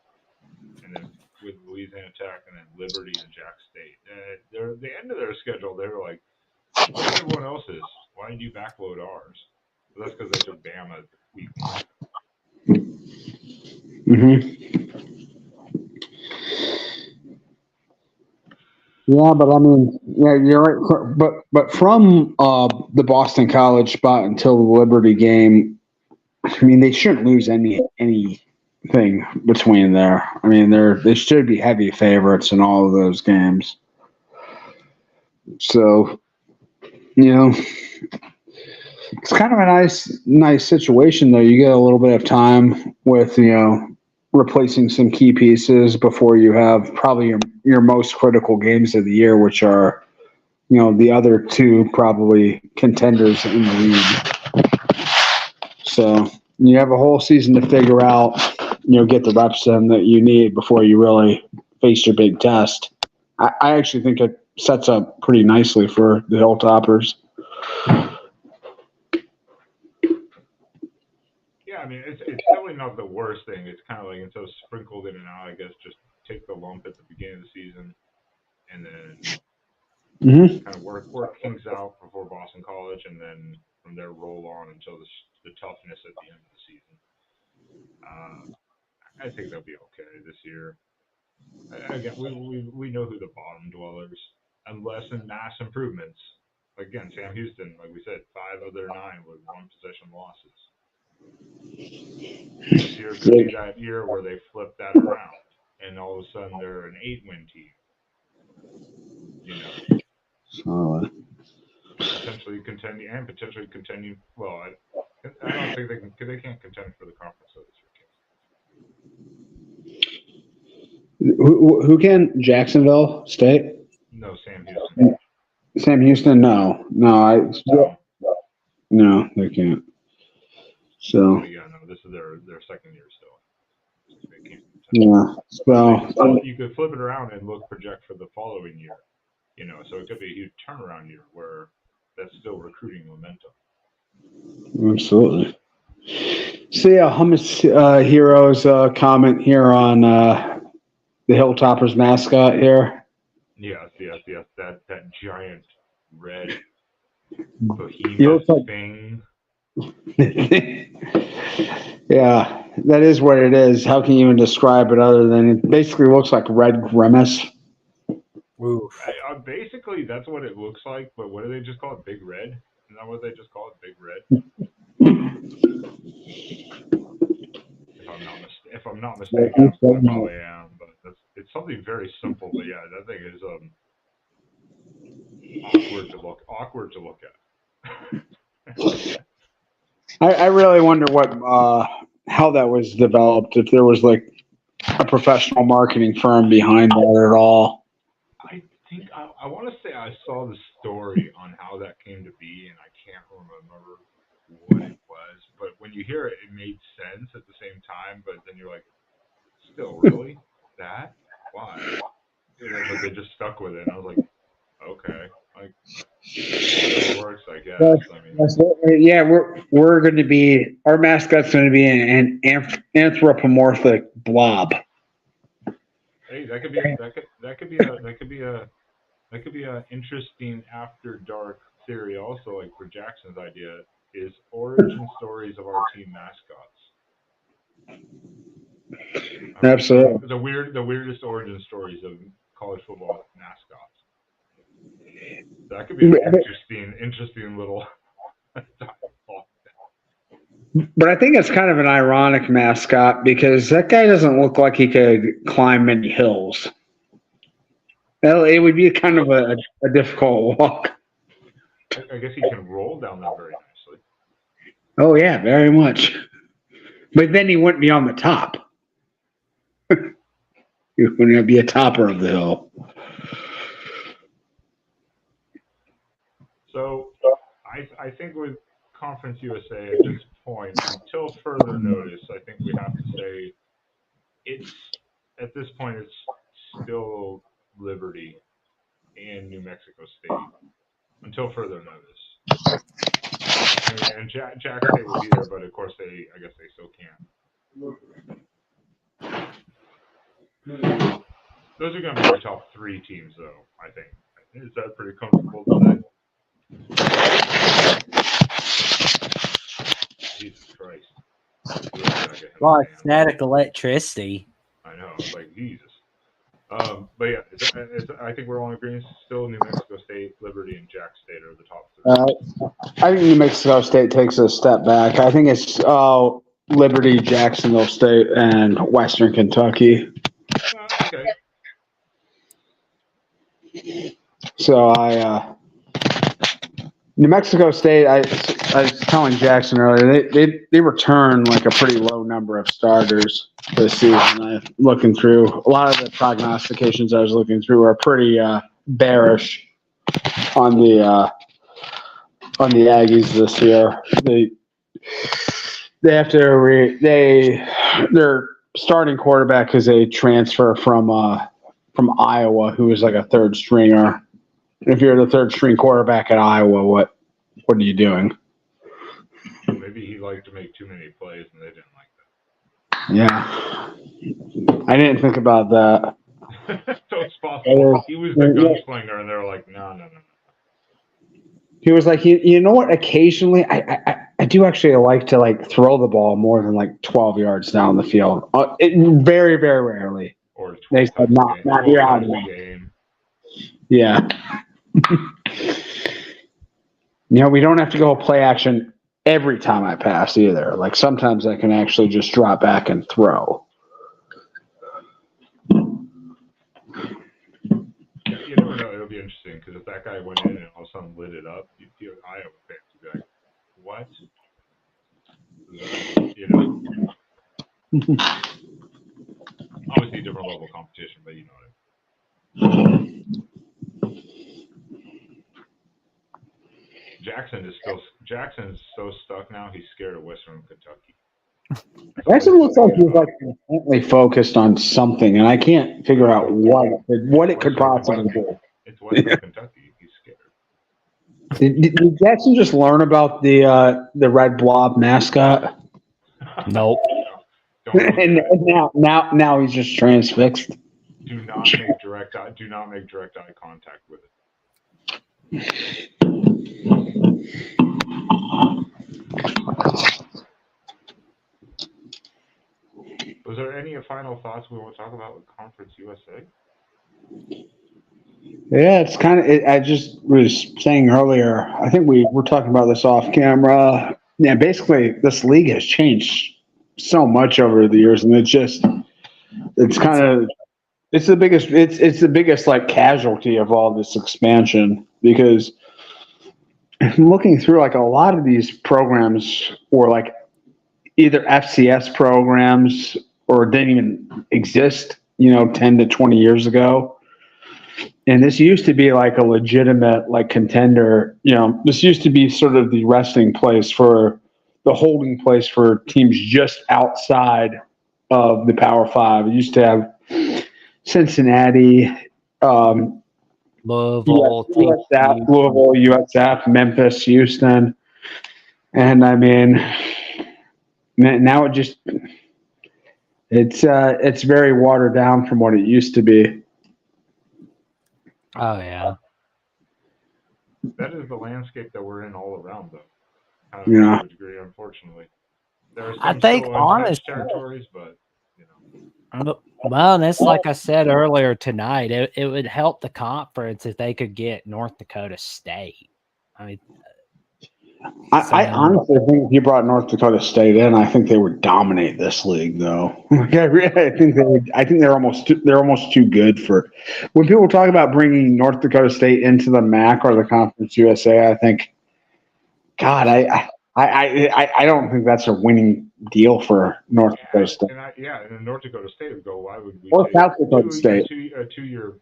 and then with Louisiana Tech, and then Liberty and Jack State. They're the end of their schedule. They were like, look at everyone else's. Why did you backload ours? So that's because they took Bama week 1. Yeah, but I mean, yeah, you're right. But from the Boston College spot until the Liberty game, I mean, they shouldn't lose anything between there. I mean, they should be heavy favorites in all of those games. So, it's kind of a nice situation though. You get a little bit of time with replacing some key pieces before you have probably your most critical games of the year, which are the other two probably contenders in the league. So you have a whole season to figure out, get the reps in that you need before you really face your big test. I actually think it sets up pretty nicely for the Hilltoppers. Yeah, I mean, it's definitely not the worst thing. It's kind of like, it's so sprinkled in and out, I guess, just take the lump at the beginning of the season and then kind of work things out before Boston College, and then from there roll on until the toughness at the end of the season. I think they'll be okay this year. Again, we know who the bottom dwellers, unless in mass improvements. Again, Sam Houston, like we said, 5 of their 9 with 1 possession losses. This year could be that year where they flip that around, and all of a sudden they're an 8-win team. Potentially contending. Well, I don't think they can't contend for the conference this year. Who can? Jacksonville State? No, Sam Houston. Sam Houston? No, they can't. So this is their second year still. They can't contend. Yeah. So you could flip it around and project for the following year. So it could be a huge turnaround year where that's still recruiting momentum. Absolutely. See a Hummus Heroes comment here on the Hilltoppers mascot here. Yes. That giant red behemoth thing. Yeah, that is what it is. How can you even describe it other than it basically looks like Red Grimace? Basically, that's what it looks like. But what do they just call it? Big Red? Isn't that what they just call it? Big Red? If I'm not mistaken, I probably am. But it's something very simple. But yeah, that thing is awkward to look at. I really wonder how that was developed. If there was like a professional marketing firm behind that at all. I think I want to say I saw the story on how that came to be, and I can't remember what it was. But when you hear it, it made sense at the same time. But then you're like, still, really? That? Why? But they just stuck with it, and I was like, okay, like whatever works, I guess. I mean, Yeah, we're going to be our mascot's going to be an anthropomorphic blob. hey, that could be a interesting after dark theory. Also, like for Jackson's idea, is origin stories of our team mascots. Absolutely. The weirdest origin stories of college football mascots. That could be an interesting little. But I think it's kind of an ironic mascot because that guy doesn't look like he could climb many hills. Well, it would be kind of a difficult walk. I guess he can roll down that very nicely. Oh yeah, very much. But then he wouldn't be on the top. He wouldn't be a topper of the hill. So I think with Conference USA at this point, until further notice, I think we have to say it's at this point it's still Liberty and New Mexico State until further notice. And Jack State will be there, but of course I guess they still can't. Those are going to be our top 3 teams, though. I think. Is that pretty comfortable to say? Jesus Christ. Well, static electricity. I know. It's like, Jesus. But yeah, I think we're all in agreement. Still, New Mexico State, Liberty, and Jack State are the top 3. I think New Mexico State takes a step back. I think it's Liberty, Jacksonville State, and Western Kentucky. Okay. So New Mexico State, I was telling Jackson earlier, they return like a pretty low number of starters this season. I'm looking through a lot of the prognostications I was looking through are pretty bearish on the Aggies this year. They have to their starting quarterback is a transfer from Iowa, who is like a third stringer. If you're the third string quarterback at Iowa, what are you doing? Maybe he liked to make too many plays and they didn't like that. Yeah. I didn't think about that. So it's possible. He was the gunslinger and they were like, no. He was like, you know what? Occasionally, I do actually like to like throw the ball more than like 12 yards down the field. Very, very rarely. Or they said not here out of the game. Yeah. We don't have to go play action every time I pass either. Like sometimes I can actually just drop back and throw. You never know. It'll be interesting because if that guy went in and all of a sudden lit it up, you'd feel Iowa fans would be like, what? Obviously a different level of competition, but you know what I mean. Jackson's so stuck now. He's scared of Western Kentucky. Jackson looks like he's like completely focused on something, and I can't figure out what it could possibly be. It's Western Kentucky. He's scared. Did Jackson just learn about the red blob mascot? Nope. And now he's just transfixed. Do not make direct eye contact with it. Was there any final thoughts we want to talk about with Conference USA? Yeah, it's kind of. I just was saying earlier. I think we were talking about this off camera. Yeah, basically, this league has changed so much over the years, and it's the biggest like casualty of all this expansion because looking through like a lot of these programs were like either FCS programs or didn't even exist, 10 to 20 years ago. And this used to be like a legitimate like contender. This used to be sort of the resting place for the holding place for teams just outside of the Power Five. It used to have Cincinnati, Louisville, Louisville, USF, Memphis, Houston, and I mean, now it's very watered down from what it used to be. Oh yeah. That is the landscape that we're in all around, though. Yeah. To a degree, unfortunately. There are I some think still untouched honestly, territories, but well, and it's like I said earlier tonight. It would help the conference if they could get North Dakota State. I mean, I honestly think if you brought North Dakota State in, I think they would dominate this league, though. I think they would. I think they're almost too good for. When people talk about bringing North Dakota State into the MAC or the Conference USA, I think, God, I don't think that's a winning deal for North Dakota State. And North Dakota State would go, why would we Or take South Dakota State. a two-year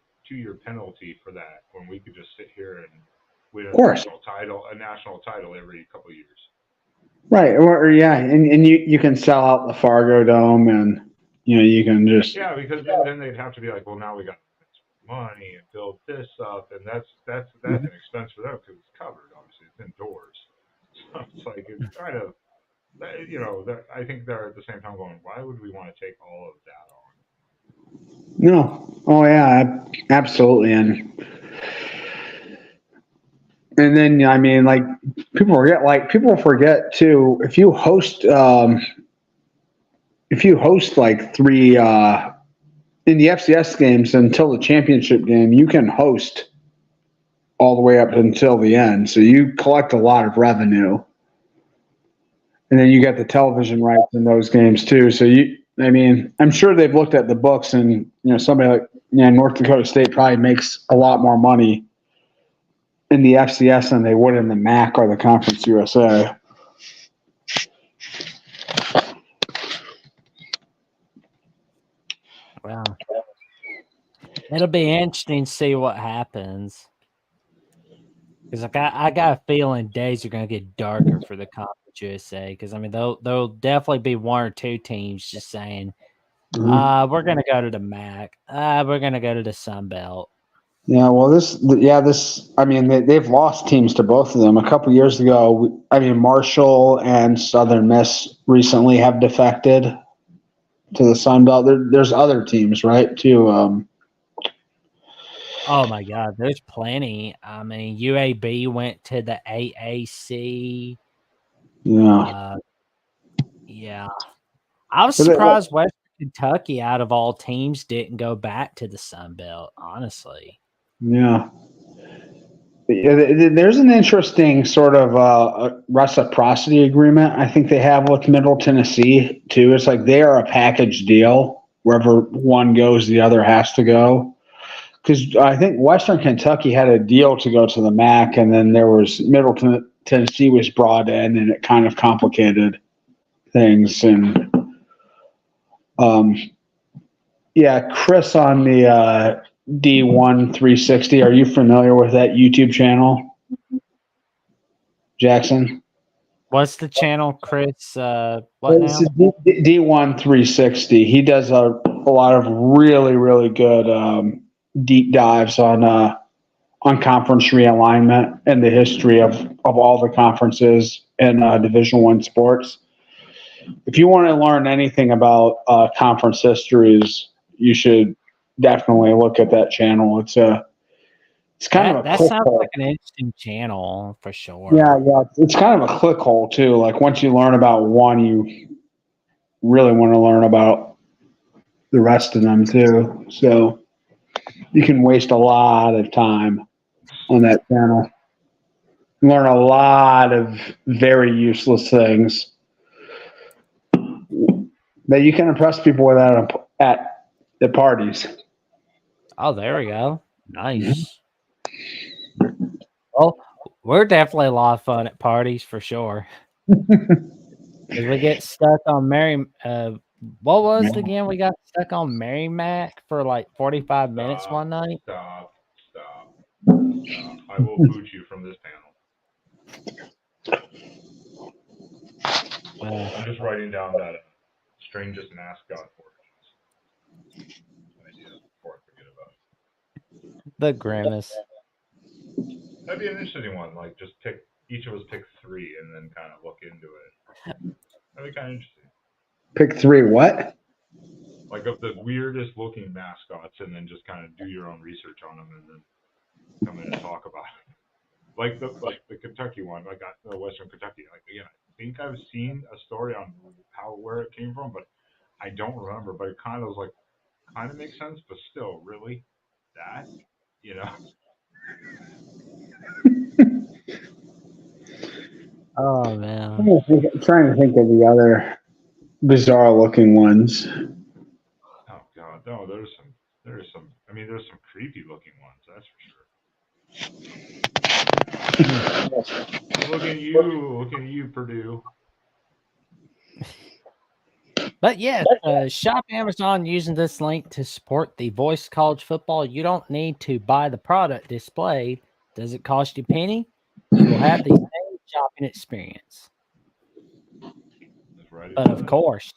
penalty for that when we could just sit here and win Of course. a national title every couple of years? Right. Or yeah, and you can sell out the Fargo Dome, and you can just because then they'd have to be like, well, now we got money and build this up, and that's an expense for them because it's covered. Obviously, it's indoors, so it's like it's kind of I think they're at the same time going, why would we want to take all of that on? No. Oh yeah, absolutely. And then I mean, like people forget too. If you host like three in the FCS games until the championship game, you can host all the way up until the end. So you collect a lot of revenue, and then you get the television rights in those games too. So I'm sure they've looked at the books, and somebody like North Dakota State probably makes a lot more money in the FCS than they would in the MAC or the Conference USA. well, it'll be interesting to see what happens. Because I got a feeling days are going to get darker for the Conference USA. Because I mean, there'll definitely be one or two teams just saying, we're going to go to the MAC. We're going to go to the Sun Belt. Yeah, well, they've lost teams to both of them. A couple years ago, Marshall and Southern Miss recently have defected to the Sun Belt. There's other teams, right, too. Oh, my God, there's plenty. I mean, UAB went to the AAC. Yeah. Yeah. I was surprised Western Kentucky, out of all teams, didn't go back to the Sun Belt, honestly. Yeah. There's an interesting sort of reciprocity agreement I think they have with Middle Tennessee, too. It's like they are a package deal. Wherever one goes, the other has to go. Because I think Western Kentucky had a deal to go to the MAC, and then there was Middle Tennessee was brought in, and it kind of complicated things. And Chris on the D1 360. Are you familiar with that YouTube channel, Jackson? What's the channel, Chris? What now? D1 360. He does a lot of really, really good deep dives on conference realignment and the history of all the conferences in Division I sports. If you want to learn anything about conference histories, you should definitely look at that channel. It's kind of a that click sounds hole. like an interesting channel for sure. Yeah, it's kind of a click hole too. Like once you learn about one, you really want to learn about the rest of them too. So you can waste a lot of time on that channel. Learn a lot of very useless things that you can impress people with at the parties. Oh, there we go. Nice. Well, We're definitely a lot of fun at parties for sure. Because we get stuck on what was it again? We got stuck on Mary Mac for like 45 minutes one night. Stop. I will boot you from this panel. I'm just writing down that strangest mascot origins idea before I forget about it. The grimace. That'd be an interesting one. Like, just each of us pick 3 and then kind of look into it. That'd be kind of interesting. Pick 3 what? Like, of the weirdest looking mascots, and then just kind of do your own research on them, and then come in and talk about it. Like the Kentucky one, like Western Kentucky. Like, again, I think I've seen a story on where it came from, but I don't remember. But it kind of makes sense, but still, really, that, you know. Oh man. I'm trying to think of the other bizarre looking ones. Oh God, no, there's some. I mean, there's some creepy looking ones, that's for sure. Look at you, Purdue. But yes, shop Amazon using this link to support the Voice College Football. You don't need to buy the product displayed. Does it cost you a penny? You will have the same shopping experience. But of course,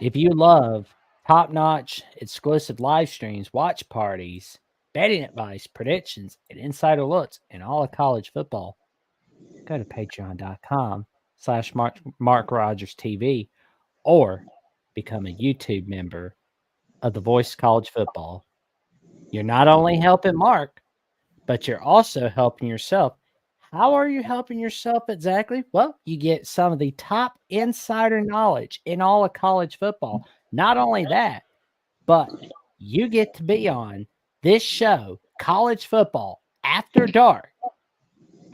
if you love top-notch exclusive live streams, watch parties, betting advice, predictions, and insider looks in all of college football, go to patreon.com/MarkRogersTV or become a YouTube member of the Voice College Football. You're not only helping Mark, but you're also helping yourself. How are you helping yourself exactly? Well, you get some of the top insider knowledge in all of college football. Not only that, but you get to be on this show, College Football After Dark,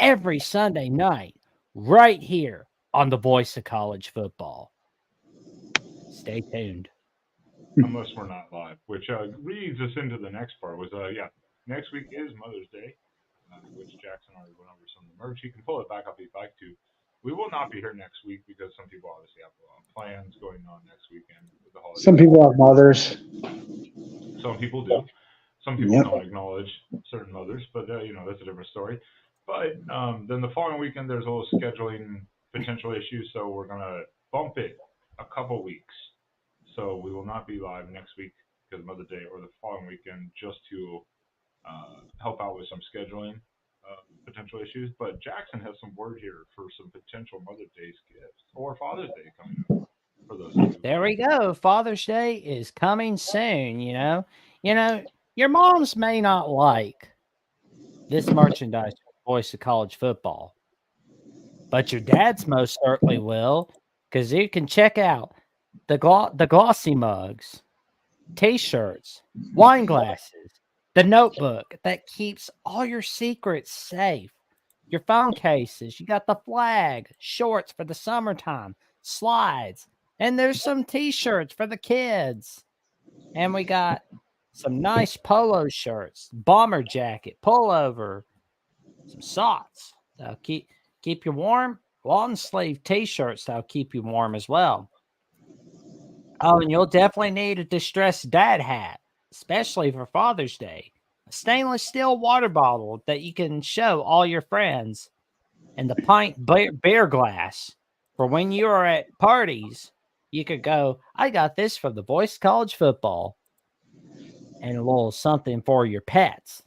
every Sunday night, right here on the Voice of College Football. Stay tuned. Unless we're not live, which leads us into the next part. Next week is Mother's Day, which Jackson already went over some of the merch. You can pull it back up if you'd like to. We will not be here next week because some people obviously have plans going on next weekend with the holidays. Some people have mothers. Some people do. Some people don't acknowledge certain mothers, but that's a different story. But then the following weekend, there's a little scheduling potential issue, so we're gonna bump it a couple weeks. So we will not be live next week because of Mother's Day or the following weekend, just to help out with some scheduling potential issues. But Jackson has some word here for some potential Mother's Day gifts or Father's Day coming up for those two. There we go. Father's Day is coming soon. Your moms may not like this merchandise for the Voice of College Football, but your dads most certainly will, because you can check out the glossy mugs, T-shirts, wine glasses, the notebook that keeps all your secrets safe, your phone cases, you got the flag, shorts for the summertime, slides, and there's some T-shirts for the kids. And we got some nice polo shirts, bomber jacket, pullover, some socks that'll keep you warm, long sleeve T-shirts that'll keep you warm as well. Oh, and you'll definitely need a distressed dad hat, especially for Father's Day. A stainless steel water bottle that you can show all your friends, and the pint beer glass for when you are at parties. You could go, I got this from the Voice College Football. And a little something for your pets.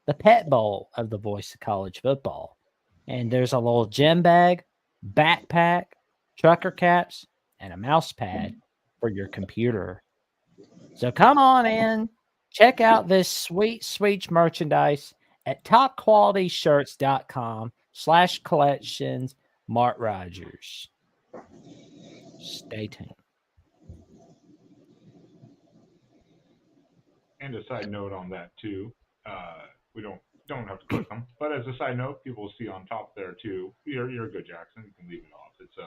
The pet bowl of the Voice of College Football. And there's a little gym bag, backpack, trucker caps, and a mouse pad for your computer. So come on in, check out this sweet, sweet merchandise at topqualityshirts.com/collections Mark Rogers. Stay tuned. And a side note on that too, we don't have to click them, but as a side note, people will see on top there too. You're good, Jackson. You can leave it off. It's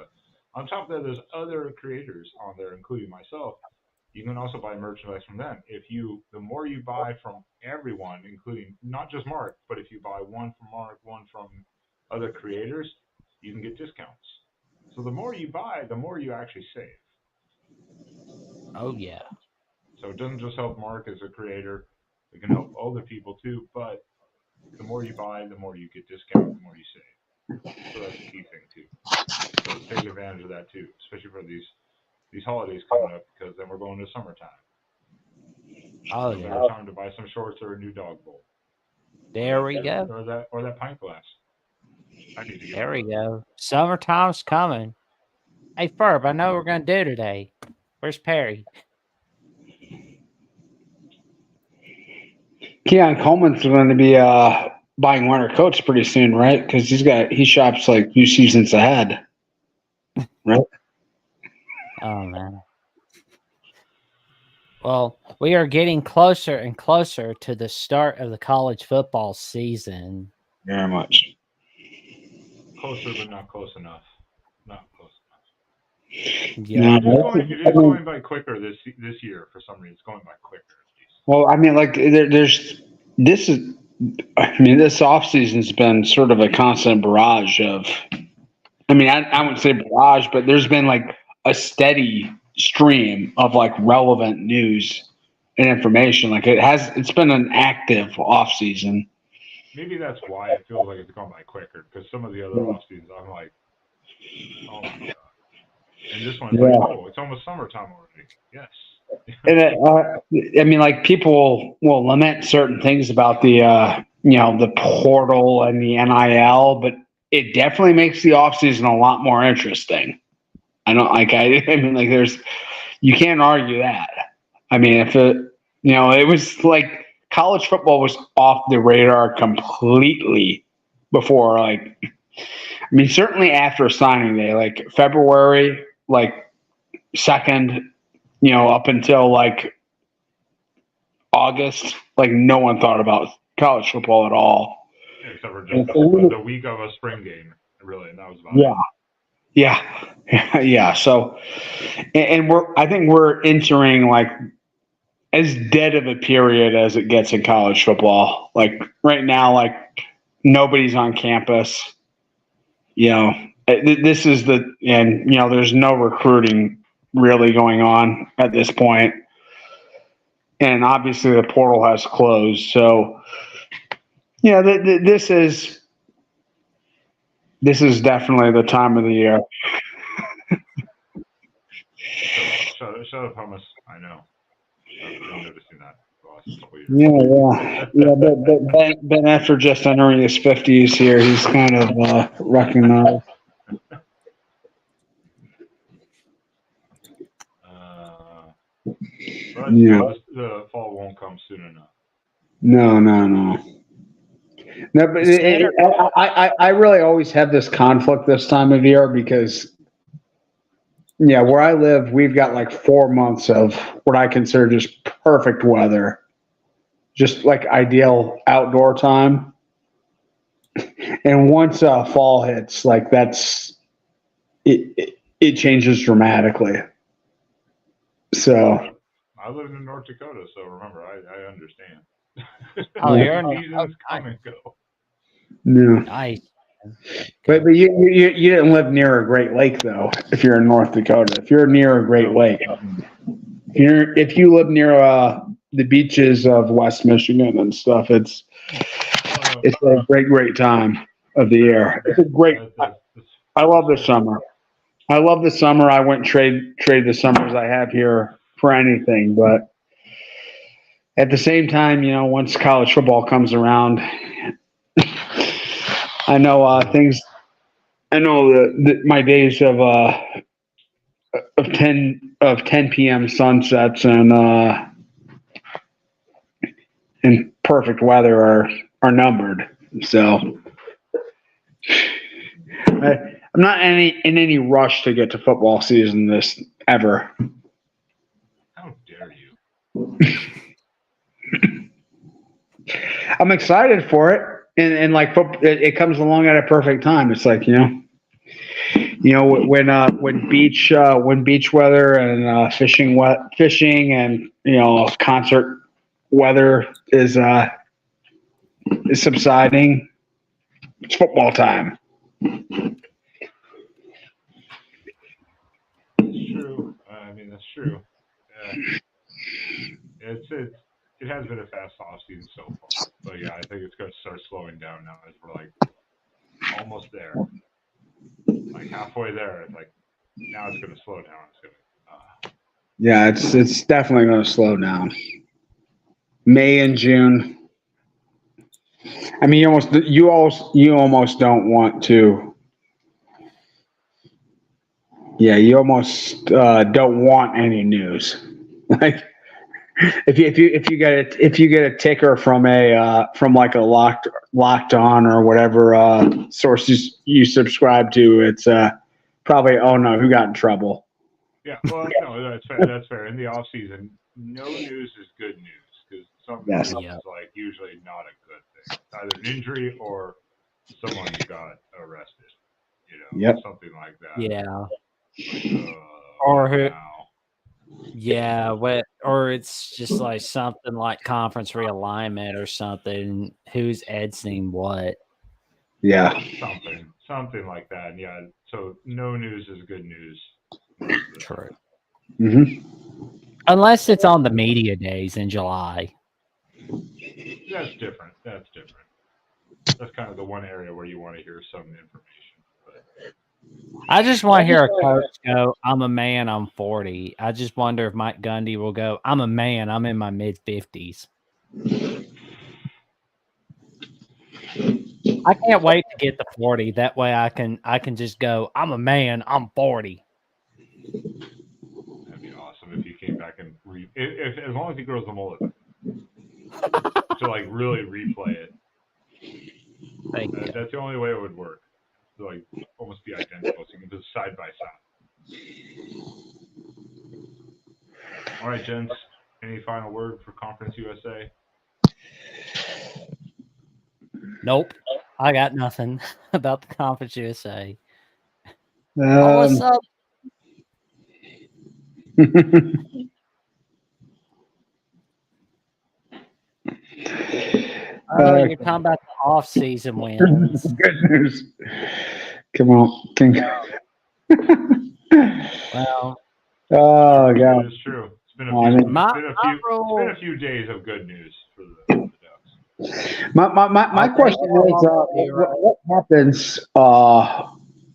on top there. There's other creators on there, including myself. You can also buy merchandise from them. The more you buy from everyone, including not just Mark, but if you buy one from Mark, one from other creators, you can get discounts. So the more you buy, the more you actually save. Oh yeah. So it doesn't just help Mark as a creator; it can help other people too. But the more you buy, the more you get discount, the more you save. So that's a key thing too. So take advantage of that too, especially for these holidays coming up, because then we're going to summertime. Oh No yeah. better time to buy some shorts or a new dog bowl. There we go. Or that pint glass. I need to get There one we of those. go. Summertime's coming. Hey Ferb, I know what we're gonna do today. Where's Perry? Keon Coleman's going to be buying winter coats pretty soon, right? Because he shops like 2 seasons ahead, right? Oh man. Well, we are getting closer and closer to the start of the college football season. Very much. Closer, but not close enough. Not close enough. Yeah. It is going by quicker this year for some reason. It's going by quicker at least. Well, I mean, like this offseason's been sort of a constant barrage of. I mean, I wouldn't say barrage, but there's been like a steady stream of like relevant news and information. Like it's been an active off season. Maybe that's why it feels like it's gone by quicker, because some of the other off seasons I'm like, oh my god. And this one's like, oh, it's almost summertime already. Yes. And I mean, like people will lament certain things about the portal and the NIL, but it definitely makes the offseason a lot more interesting. I mean, like you can't argue that. I mean, if it was like college football was off the radar completely before, like, I mean, certainly after signing day, like February, like 2nd, up until like August, like no one thought about college football at all. Yeah, except for just the week of a spring game, really, and that was about it. Yeah. So, and I think we're entering like as dead of a period as it gets in college football. Like right now, like nobody's on campus. This is there's no recruiting really going on at this point. And obviously the portal has closed. So, this is definitely the time of the year. Shut up, hummus. I know. I'm noticing that. Yeah. But Ben, after just entering his 50s here, he's kind of recognized. But the fall won't come soon enough. No. No, but I really always have this conflict this time of year because, where I live, we've got like 4 months of what I consider just perfect weather, just like ideal outdoor time. And once fall hits, like it changes dramatically. So I live in North Dakota, so remember, I understand. Oh, you're in seasons come and go. Yeah. Nice. But you didn't live near a Great Lake though. If you're in North Dakota, if you're near a Great Lake, if you live near the beaches of West Michigan and stuff, it's a great time of the year. It's a great. I love the summer. I wouldn't trade the summers I have here for anything. But at the same time, once college football comes around, I know things. I know my days of 10 p.m. sunsets and perfect weather are numbered. So I'm not in any rush to get to football season ever. How dare you? I'm excited for it. And like it comes along at a perfect time. It's like when beach weather and fishing and concert weather is subsiding. It's football time. It's true. I mean, that's true. It has been a fast off season so far, but yeah, I think it's going to start slowing down now as we're like almost there, like halfway there. It's like now it's going to slow down. It's going to. Yeah, it's definitely going to slow down. May and June. I mean, you almost don't want to. Yeah, you almost don't want any news. Like if you get a ticker from like a locked on or whatever sources you subscribe to, it's probably, oh no, who got in trouble. Yeah, well, no, that's fair. That's fair. In the off season, no news is good news because some news is like usually not a good thing. It's either an injury or someone got arrested. Something like that. Yeah. Like, or who? now. Yeah, or it's just like something like conference realignment or something. Who's editing what? Yeah. Something like that. And yeah. So no news is good news. True. Mm-hmm. Unless it's on the media days in July. That's different. That's kind of the one area where you want to hear some information. But I just want to hear a coach go, I'm a man, I'm 40. I just wonder if Mike Gundy will go, I'm a man, I'm in my mid-50s. I can't wait to get to 40. That way I can just go, I'm a man, I'm 40. That'd be awesome if he came back and if as long as he grows the mullet to like really replay it. That's the only way it would work. To like almost be identical, so you can just side by side. All right, gents. Any final word for Conference USA? Nope. I got nothing about the Conference USA. What's up? You're talking about the off-season wins. Good news. Come on. Well. Oh, God. It's true. It's been a few days of good news for the Ducks. My question is, what happens?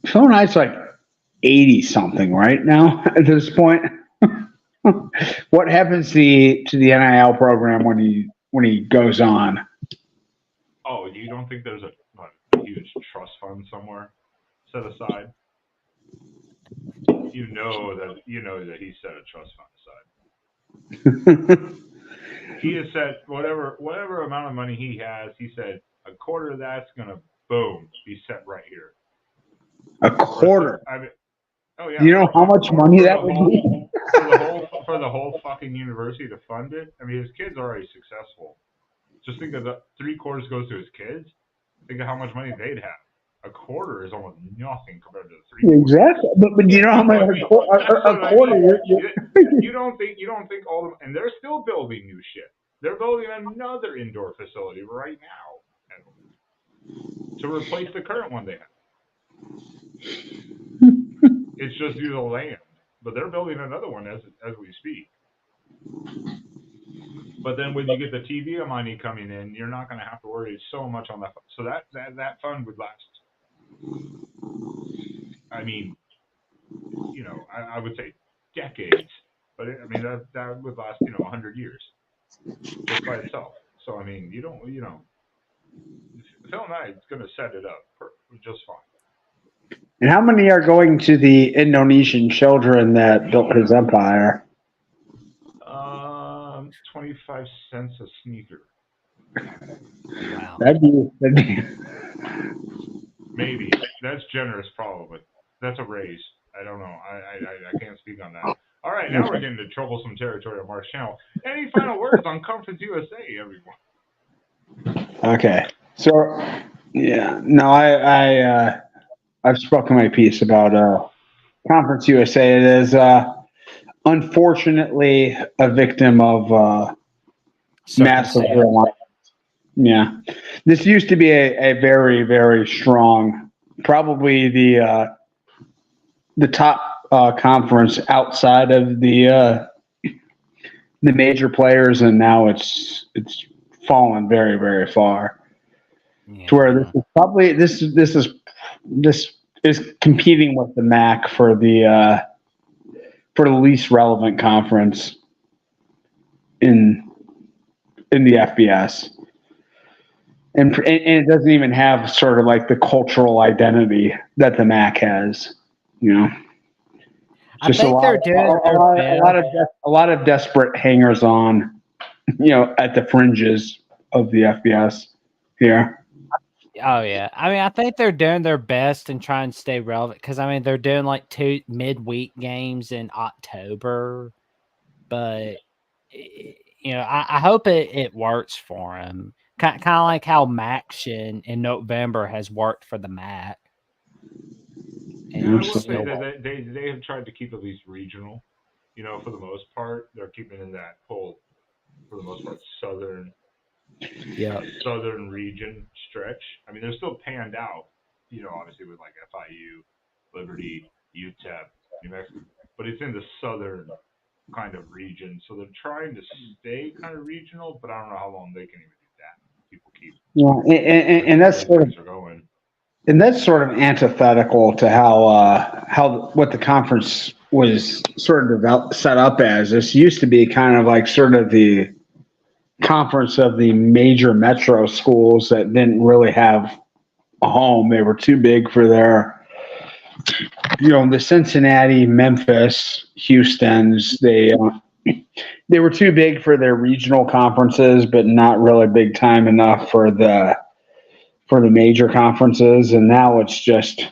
Phil Knight's like 80-something right now at this point. What happens to the NIL program when he goes on? Oh, you don't think there's a huge trust fund somewhere set aside? You know that he set a trust fund aside. He has set whatever amount of money he has. He said a quarter of that's gonna be set right here. A quarter. I mean, oh yeah. Do you know how much money that would be? For the whole fucking university to fund it. I mean, his kid's already successful. Just think of the 3/4 goes to his kids. Think of how much money they'd have. A quarter is almost nothing compared to the 3/4. Exactly, but you know how much a quarter? You don't think all of them, and they're still building new shit. They're building another indoor facility right now to replace the current one they have. It's just due to land, but they're building another one as we speak. But then when you get the TV money coming in, you're not going to have to worry so much on that. So that fund would last. I mean, I would say decades, but that would last 100 years just by itself. So I mean, Phil Knight's going to set it up just fine. And how many are going to the Indonesian children that built his empire? 25 cents a sneaker. Wow. That'd be maybe. That's generous, probably. That's a raise. I don't know. I can't speak on that. All right, now we're getting into troublesome territory on Mark's channel. Any final words on Conference USA, everyone? Okay. So, yeah. No, I've spoken my piece about Conference USA. It is unfortunately a victim of massive realignment. Yeah. This used to be a very, very strong probably the top conference outside of the major players, and now it's fallen very, very far to where this is probably this is competing with the MAC for the least relevant conference in the FBS. And it doesn't even have sort of like the cultural identity that the MAC has, you know. I think they're doing a lot of desperate hangers on, you know, at the fringes of the FBS here. Oh yeah, I mean, I think they're doing their best and trying to stay relevant because I mean they're doing like 2 midweek games in October, but you know, I hope it works for them. Kind of like how Maction in November has worked for the MAC. Yeah, I will say that they have tried to keep at least regional. You know, for the most part, they're keeping in that whole, for the most part, southern region stretch. I mean, they're still panned out. You know, obviously with like FIU, Liberty, UTEP, New Mexico, but it's in the southern kind of region. So they're trying to stay kind of regional, but I don't know how long they can even do that. People keep and that's sort of going. And that's sort of antithetical to how what the conference was sort of set up as. This used to be kind of like sort of the conference of the major metro schools that didn't really have a home. They were too big for their, you know, the Cincinnati, Memphis, Houston's. They were too big for their regional conferences, but not really big time enough for the major conferences. And now it's just,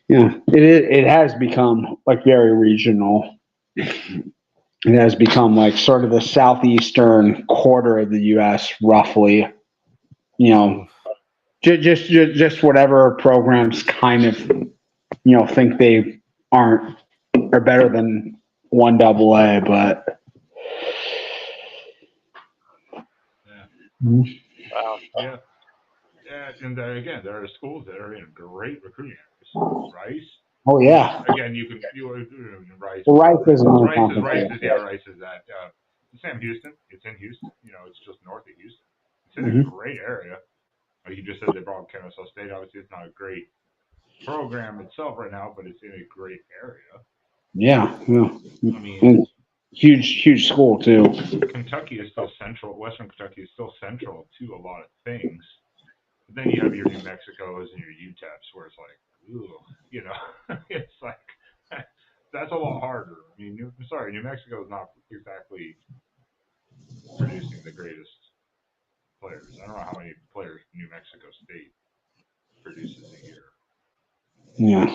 you know, it has become like very regional. It has become like sort of the southeastern quarter of the U.S. roughly, you know, just whatever programs kind of, you know, think they are better than 1AA, but yeah. And again, there are schools that are in great recruiting areas. Rice. Oh yeah. Again, Rice. Well, Rice is Rice is at Sam Houston. It's in Houston. You know, it's just north of Houston. It's in a great area. Like you just said, they brought Kennesaw State. Obviously, it's not a great program itself right now, but it's in a great area. Yeah. I mean, huge school too. Kentucky is still central. Western Kentucky is still central to a lot of things. But then you have your New Mexicos and your UTEPs, where it's like, ooh, you know, it's like that's a lot harder. I mean, New Mexico is not exactly producing the greatest players. I don't know how many players New Mexico State produces a year. Yeah,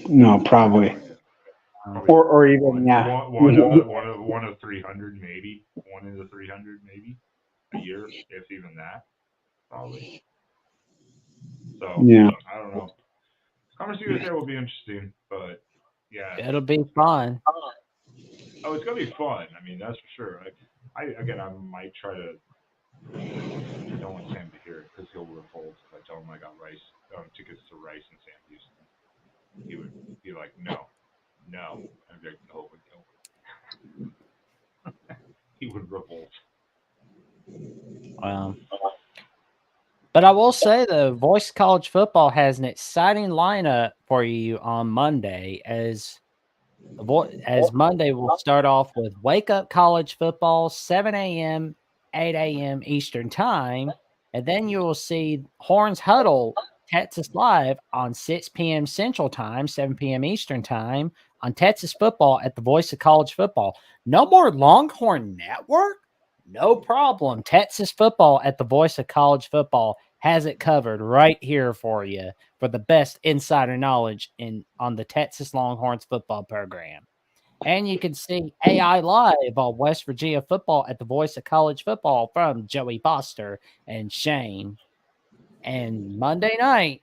no, probably or even one of 300 maybe, one in the 300 maybe a year, if even that, probably. So yeah, I don't know. Conference USA will be interesting, but yeah, it'll be fun. Oh, it's gonna be fun. I mean, that's for sure. I might try to. I don't want Sam to hear it because he'll revolt if I tell him I got tickets to Rice and Sam Houston. He would be like, no. I'd be like, no. He would revolt. But I will say, though, Voice College Football has an exciting lineup for you on Monday. As Monday will start off with Wake Up College Football, 7 a.m., 8 a.m. Eastern Time. And then you will see Horns Huddle, Texas Live on 6 p.m. Central Time, 7 p.m. Eastern Time on Texas Football at the Voice of College Football. No more Longhorn Network? No problem. Texas Football at the Voice of College Football has it covered right here for you for the best insider knowledge on the Texas Longhorns football program. And you can see AI Live on West Virginia football at the Voice of College Football from Joey Foster and Shane. And Monday night,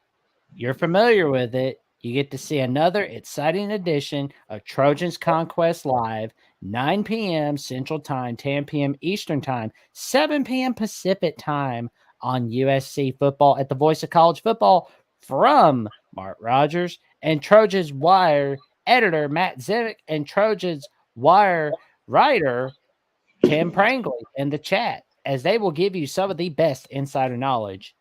you're familiar with it. You get to see another exciting edition of Trojans Conquest Live, 9 p.m. Central Time, 10 p.m. Eastern Time, 7 p.m. Pacific Time on USC football at the Voice of College Football from Mark Rogers and Trojans Wire editor Matt Zivik and Trojans Wire writer Tim Prangley in the chat, as they will give you some of the best insider knowledge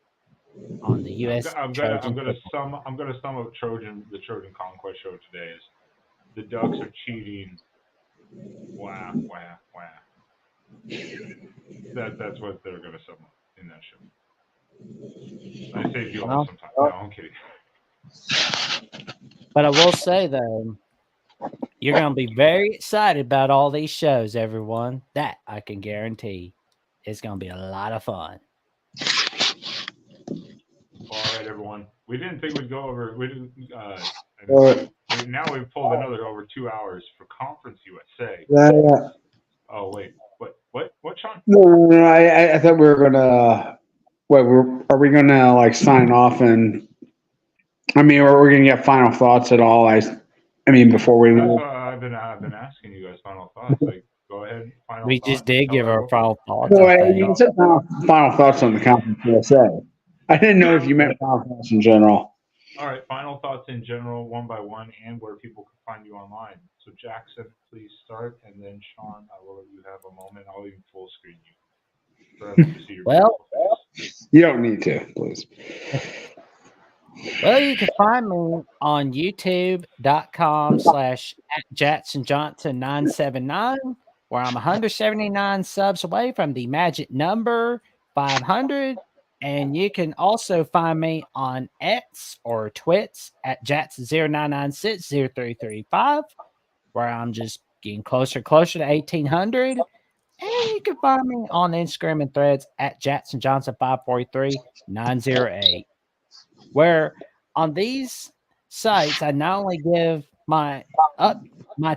on the U.S. I'm Trojan gonna football. sum up the Trojan Conquest show today is the Ducks are cheating. Wow. That's what they're gonna sum up in that show. I saved you all some time. No, I'm kidding. But I will say though, you're going to be very excited about all these shows, everyone. That I can guarantee. It's going to be a lot of fun. All right, everyone. We didn't think we'd go over. We didn't. Now we've pulled another over 2 hours for Conference USA. Yeah. Oh wait, what, Sean? No. I thought we were gonna. Wait, are we gonna like sign off and? I mean, are we gonna get final thoughts at all? I mean, before we. That's what I've been asking you guys final thoughts. Like, go ahead. Final We thoughts. just did give our final thoughts. No, you said final thoughts on the Conference USA. I didn't know if you meant final thoughts in general. All right, final thoughts in general, one by one, and where people can find you online. So Jackson, please start, and then Sean, I will let you have a moment. I'll even full screen you for everyone to see your beautiful face. You don't need to, please. Well, you can find me on youtube.com/JacksonJohnson979, where I'm 179 subs away from the magic number 500. And you can also find me on X or Twits at Jackson09960335, where I'm just getting closer to 1800. And you can find me on Instagram and Threads at JacksonJohnson543908, where on these sites I not only give my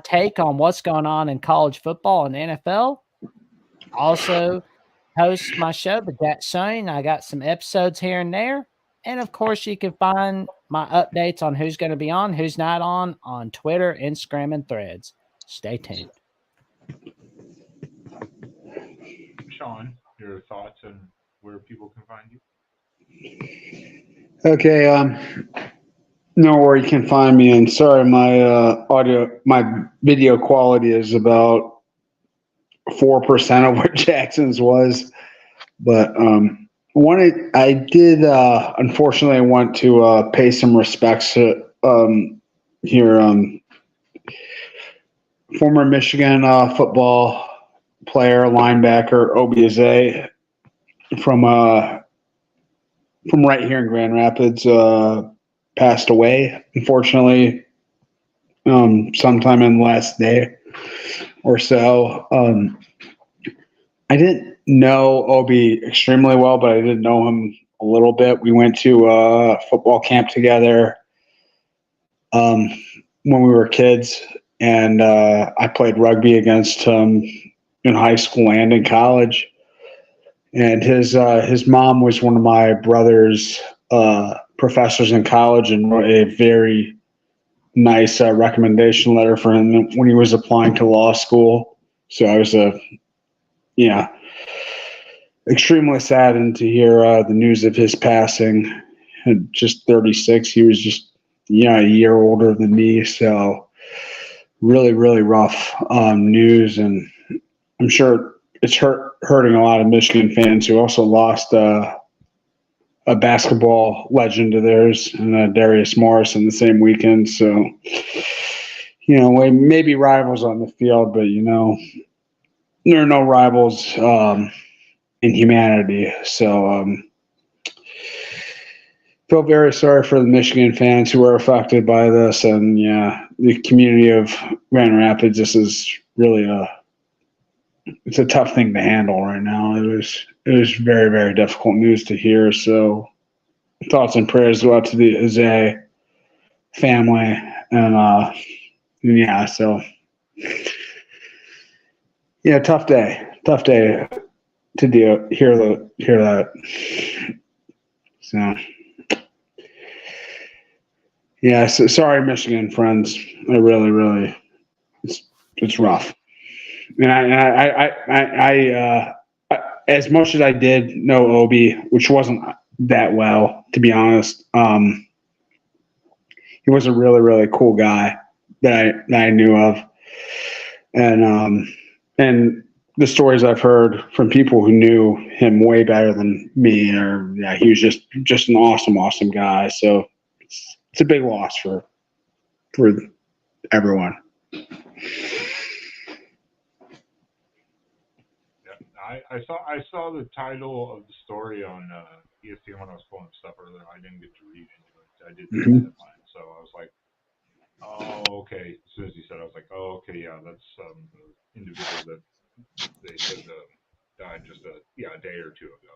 take on what's going on in college football and NFL, also host my show, The Jack Shane. I got some episodes here and there. And of course, you can find my updates on who's going to be on, who's not on Twitter, Instagram, and Threads. Stay tuned. Sean, your thoughts and where people can find you? Okay, know where you can find me. And sorry, my video quality is about 4% of what Jackson's was, but I did unfortunately want to pay some respects to former Michigan football player, linebacker Obieze from right here in Grand Rapids, passed away, unfortunately, sometime in the last day or so. I didn't know Obi extremely well, but I did know him a little bit. We went to football camp together when we were kids, and I played rugby against him in high school and in college. And his mom was one of my brother's professors in college, and wrote a very nice recommendation letter for him when he was applying to law school. So I was extremely saddened to hear the news of his passing. At just 36, he was just a year older than me. So really, really rough news, and I'm sure it's hurting a lot of Michigan fans who also lost a basketball legend of theirs, and Darius Morris, in the same weekend. So, we may be rivals on the field, but there are no rivals in humanity. So, feel very sorry for the Michigan fans who are affected by this, and the community of Grand Rapids. This is really it's a tough thing to handle right now. It was very, very difficult news to hear. So thoughts and prayers go out to the Aze family, and so tough day to hear that. So so sorry, Michigan friends. I really, really, it's rough. And I as much as I did know Obi, which wasn't that well, to be honest, he was a really, really cool guy that I knew of. And the stories I've heard from people who knew him way better than me are, yeah, he was just an awesome guy. So it's a big loss for everyone. Yeah, I saw the title of the story on ESPN when I was pulling stuff earlier. I didn't get to read into it. I did see the headline, so I was like, oh, okay. As soon as he said, I was like, oh, okay, yeah, that's the individual that they said died just a day or two ago.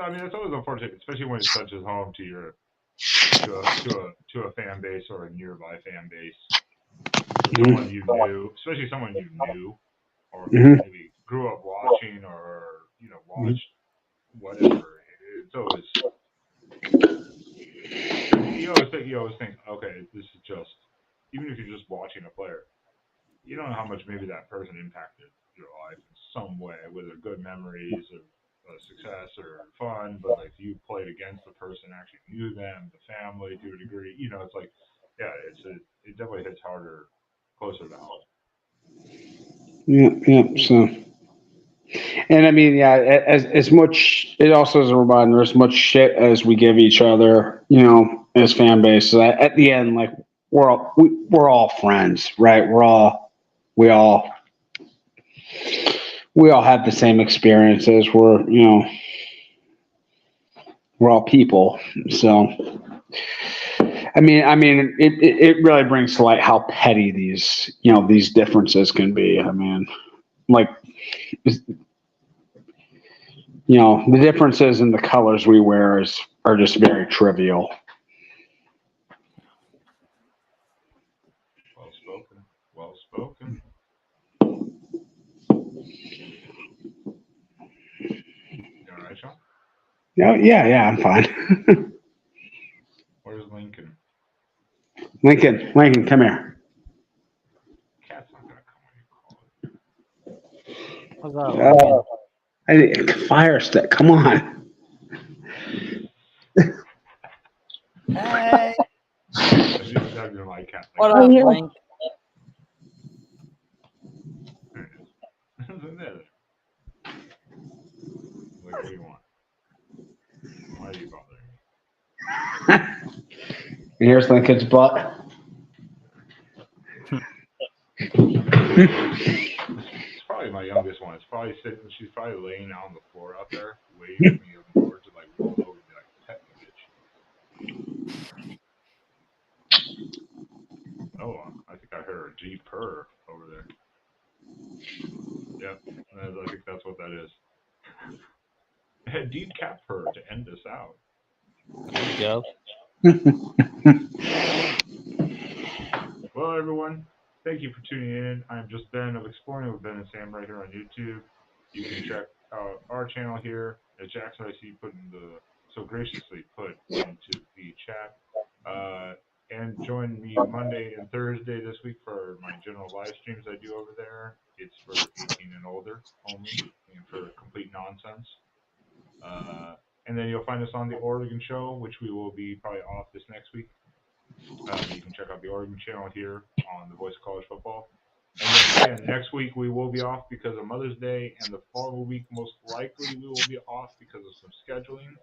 I mean, it's always unfortunate, especially when it touches home to your to a fan base or a nearby fan base, someone you knew, especially someone you knew, or maybe grew up watching, or watched whatever. It's always you always think, okay, this is just, even if you're just watching a player, you don't know how much maybe that person impacted your life in some way, whether good memories of success or fun, but like you played against the person, actually knew them, the family to a degree. It's like, yeah, it definitely hits harder closer to home. Yeah. So, and I mean, yeah, as much, it also is a reminder, as much shit as we give each other, as fan bases, at the end, like we're all friends, right? We all we all have the same experiences. We're all people. So, it really brings to light how petty these differences can be. I mean, like, the differences in the colors we wear are just very trivial. Well spoken. Well spoken. You all right, Sean? Yeah, I'm fine. Where's Lincoln? Lincoln, come here. Cat's not gonna come when you call it. What's up, Lincoln? Fire stick, come on. Hey, I just dug in my cat. what Like, up, Yeah. Link? there it is. Isn't it? Like, what do you want? Why are you bothering me? And here's Lincoln's butt. It's probably my youngest one. It's probably sitting. She's probably laying out on the floor out there, waiting for me on board to like roll over and be like, pet the bitch. Oh, I think I heard a deep purr over there. Yep, I think that's what that is. A deep cat purr to end us out. There you go. Well, everyone, thank you for tuning in. I'm just Ben of Exploring with Ben and Sam right here on YouTube. You can check out our channel here that Jackson I see so graciously put into the chat. And join me Monday and Thursday this week for my general live streams I do over there. It's for 18 and older only, and for complete nonsense. And then you'll find us on the Oregon show, which we will be probably off this next week. You can check out the Oregon channel here on the Voice of College Football. And then again, next week we will be off because of Mother's Day, and the following week most likely we will be off because of some scheduling.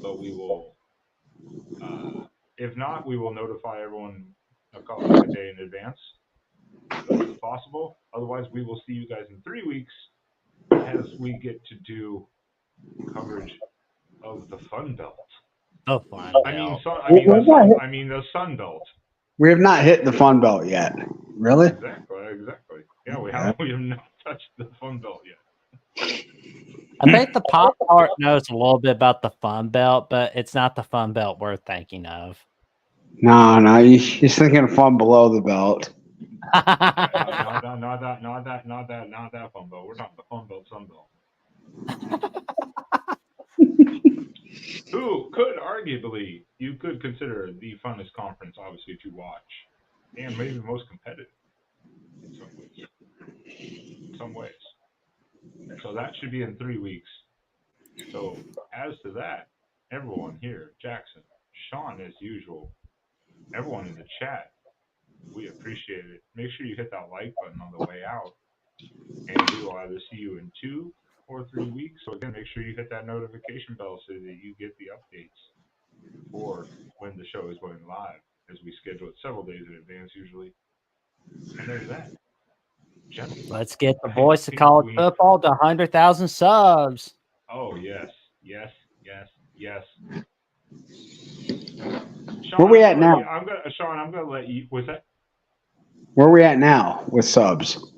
But we will, if not, we will notify everyone like a day in advance as best as possible. Otherwise, we will see you guys in 3 weeks as we get to do coverage of the Fun Belt. Oh, fine. I mean the Sun Belt. We have not hit the Fun Belt yet. Really? Exactly. Yeah, we have not touched the Fun Belt yet. I think the pop art knows a little bit about the Fun Belt, but it's not the Fun Belt we're thinking of. No, he's thinking of fun below the belt. Not that Fun Belt. We're talking the Fun Belt, Sun Belt. Who could arguably you could consider the funnest conference, obviously, to watch, and maybe the most competitive in some ways. So that should be in 3 weeks. So, as to that, everyone here, Jackson, Sean, as usual, everyone in the chat, we appreciate it. Make sure you hit that like button on the way out, and we will either see you in 2 or 3 weeks. So, again, make sure you hit that notification bell so that you get the updates for when the show is going live, as we schedule it several days in advance usually. And there's that. Gentlemen, Let's get the I voice of think college we. football to 100,000 subs. Oh yes, yes, yes, yes. Where Sean, we I'm at gonna let you. now? Sean, I'm gonna let you. Was that Where we at now with subs?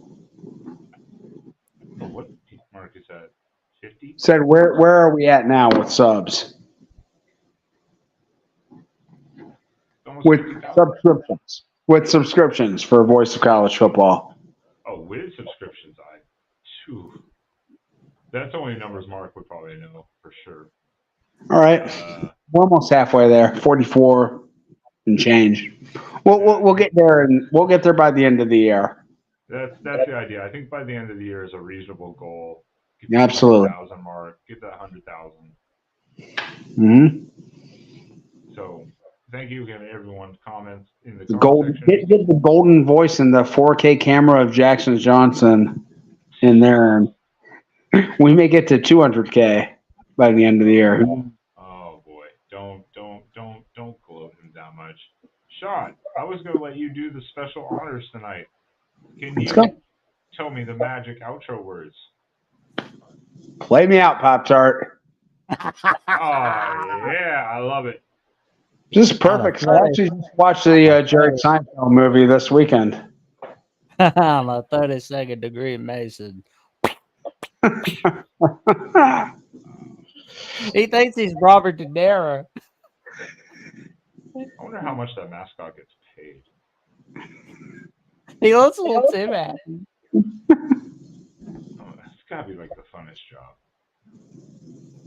for what mark is that? 50? Said where are we at now with subs? Almost With 50,000. subscriptions. With subscriptions for Voice of College Football. Oh, with subscriptions, phew, that's only numbers Mark would probably know for sure. All right. We're almost halfway there. 44 and change. We'll get there, and we'll get there by the end of the year. That's the idea. I think by the end of the year is a reasonable goal. Get to Absolutely. the 100,000 mark. Get that 100,000. Mm-hmm. So thank you again, everyone. Comments in the The comment golden section. get the golden voice and the 4K camera of Jackson Johnson in there, and we may get to 200K by the end of the year. Oh boy, don't gloat him that much. Sean, I was gonna let you do the special honors tonight. Can Let's go. you tell me the magic outro words? Play me out, Pop Tart. Oh yeah, I love it. This is perfect. 'Cause I actually just watched the Jerry Seinfeld movie this weekend. I'm a 32nd degree Mason. He thinks he's Robert De Niro. I wonder how much that mascot gets paid. He looks a little Tim happy. Oh, it's gotta be like the funnest job.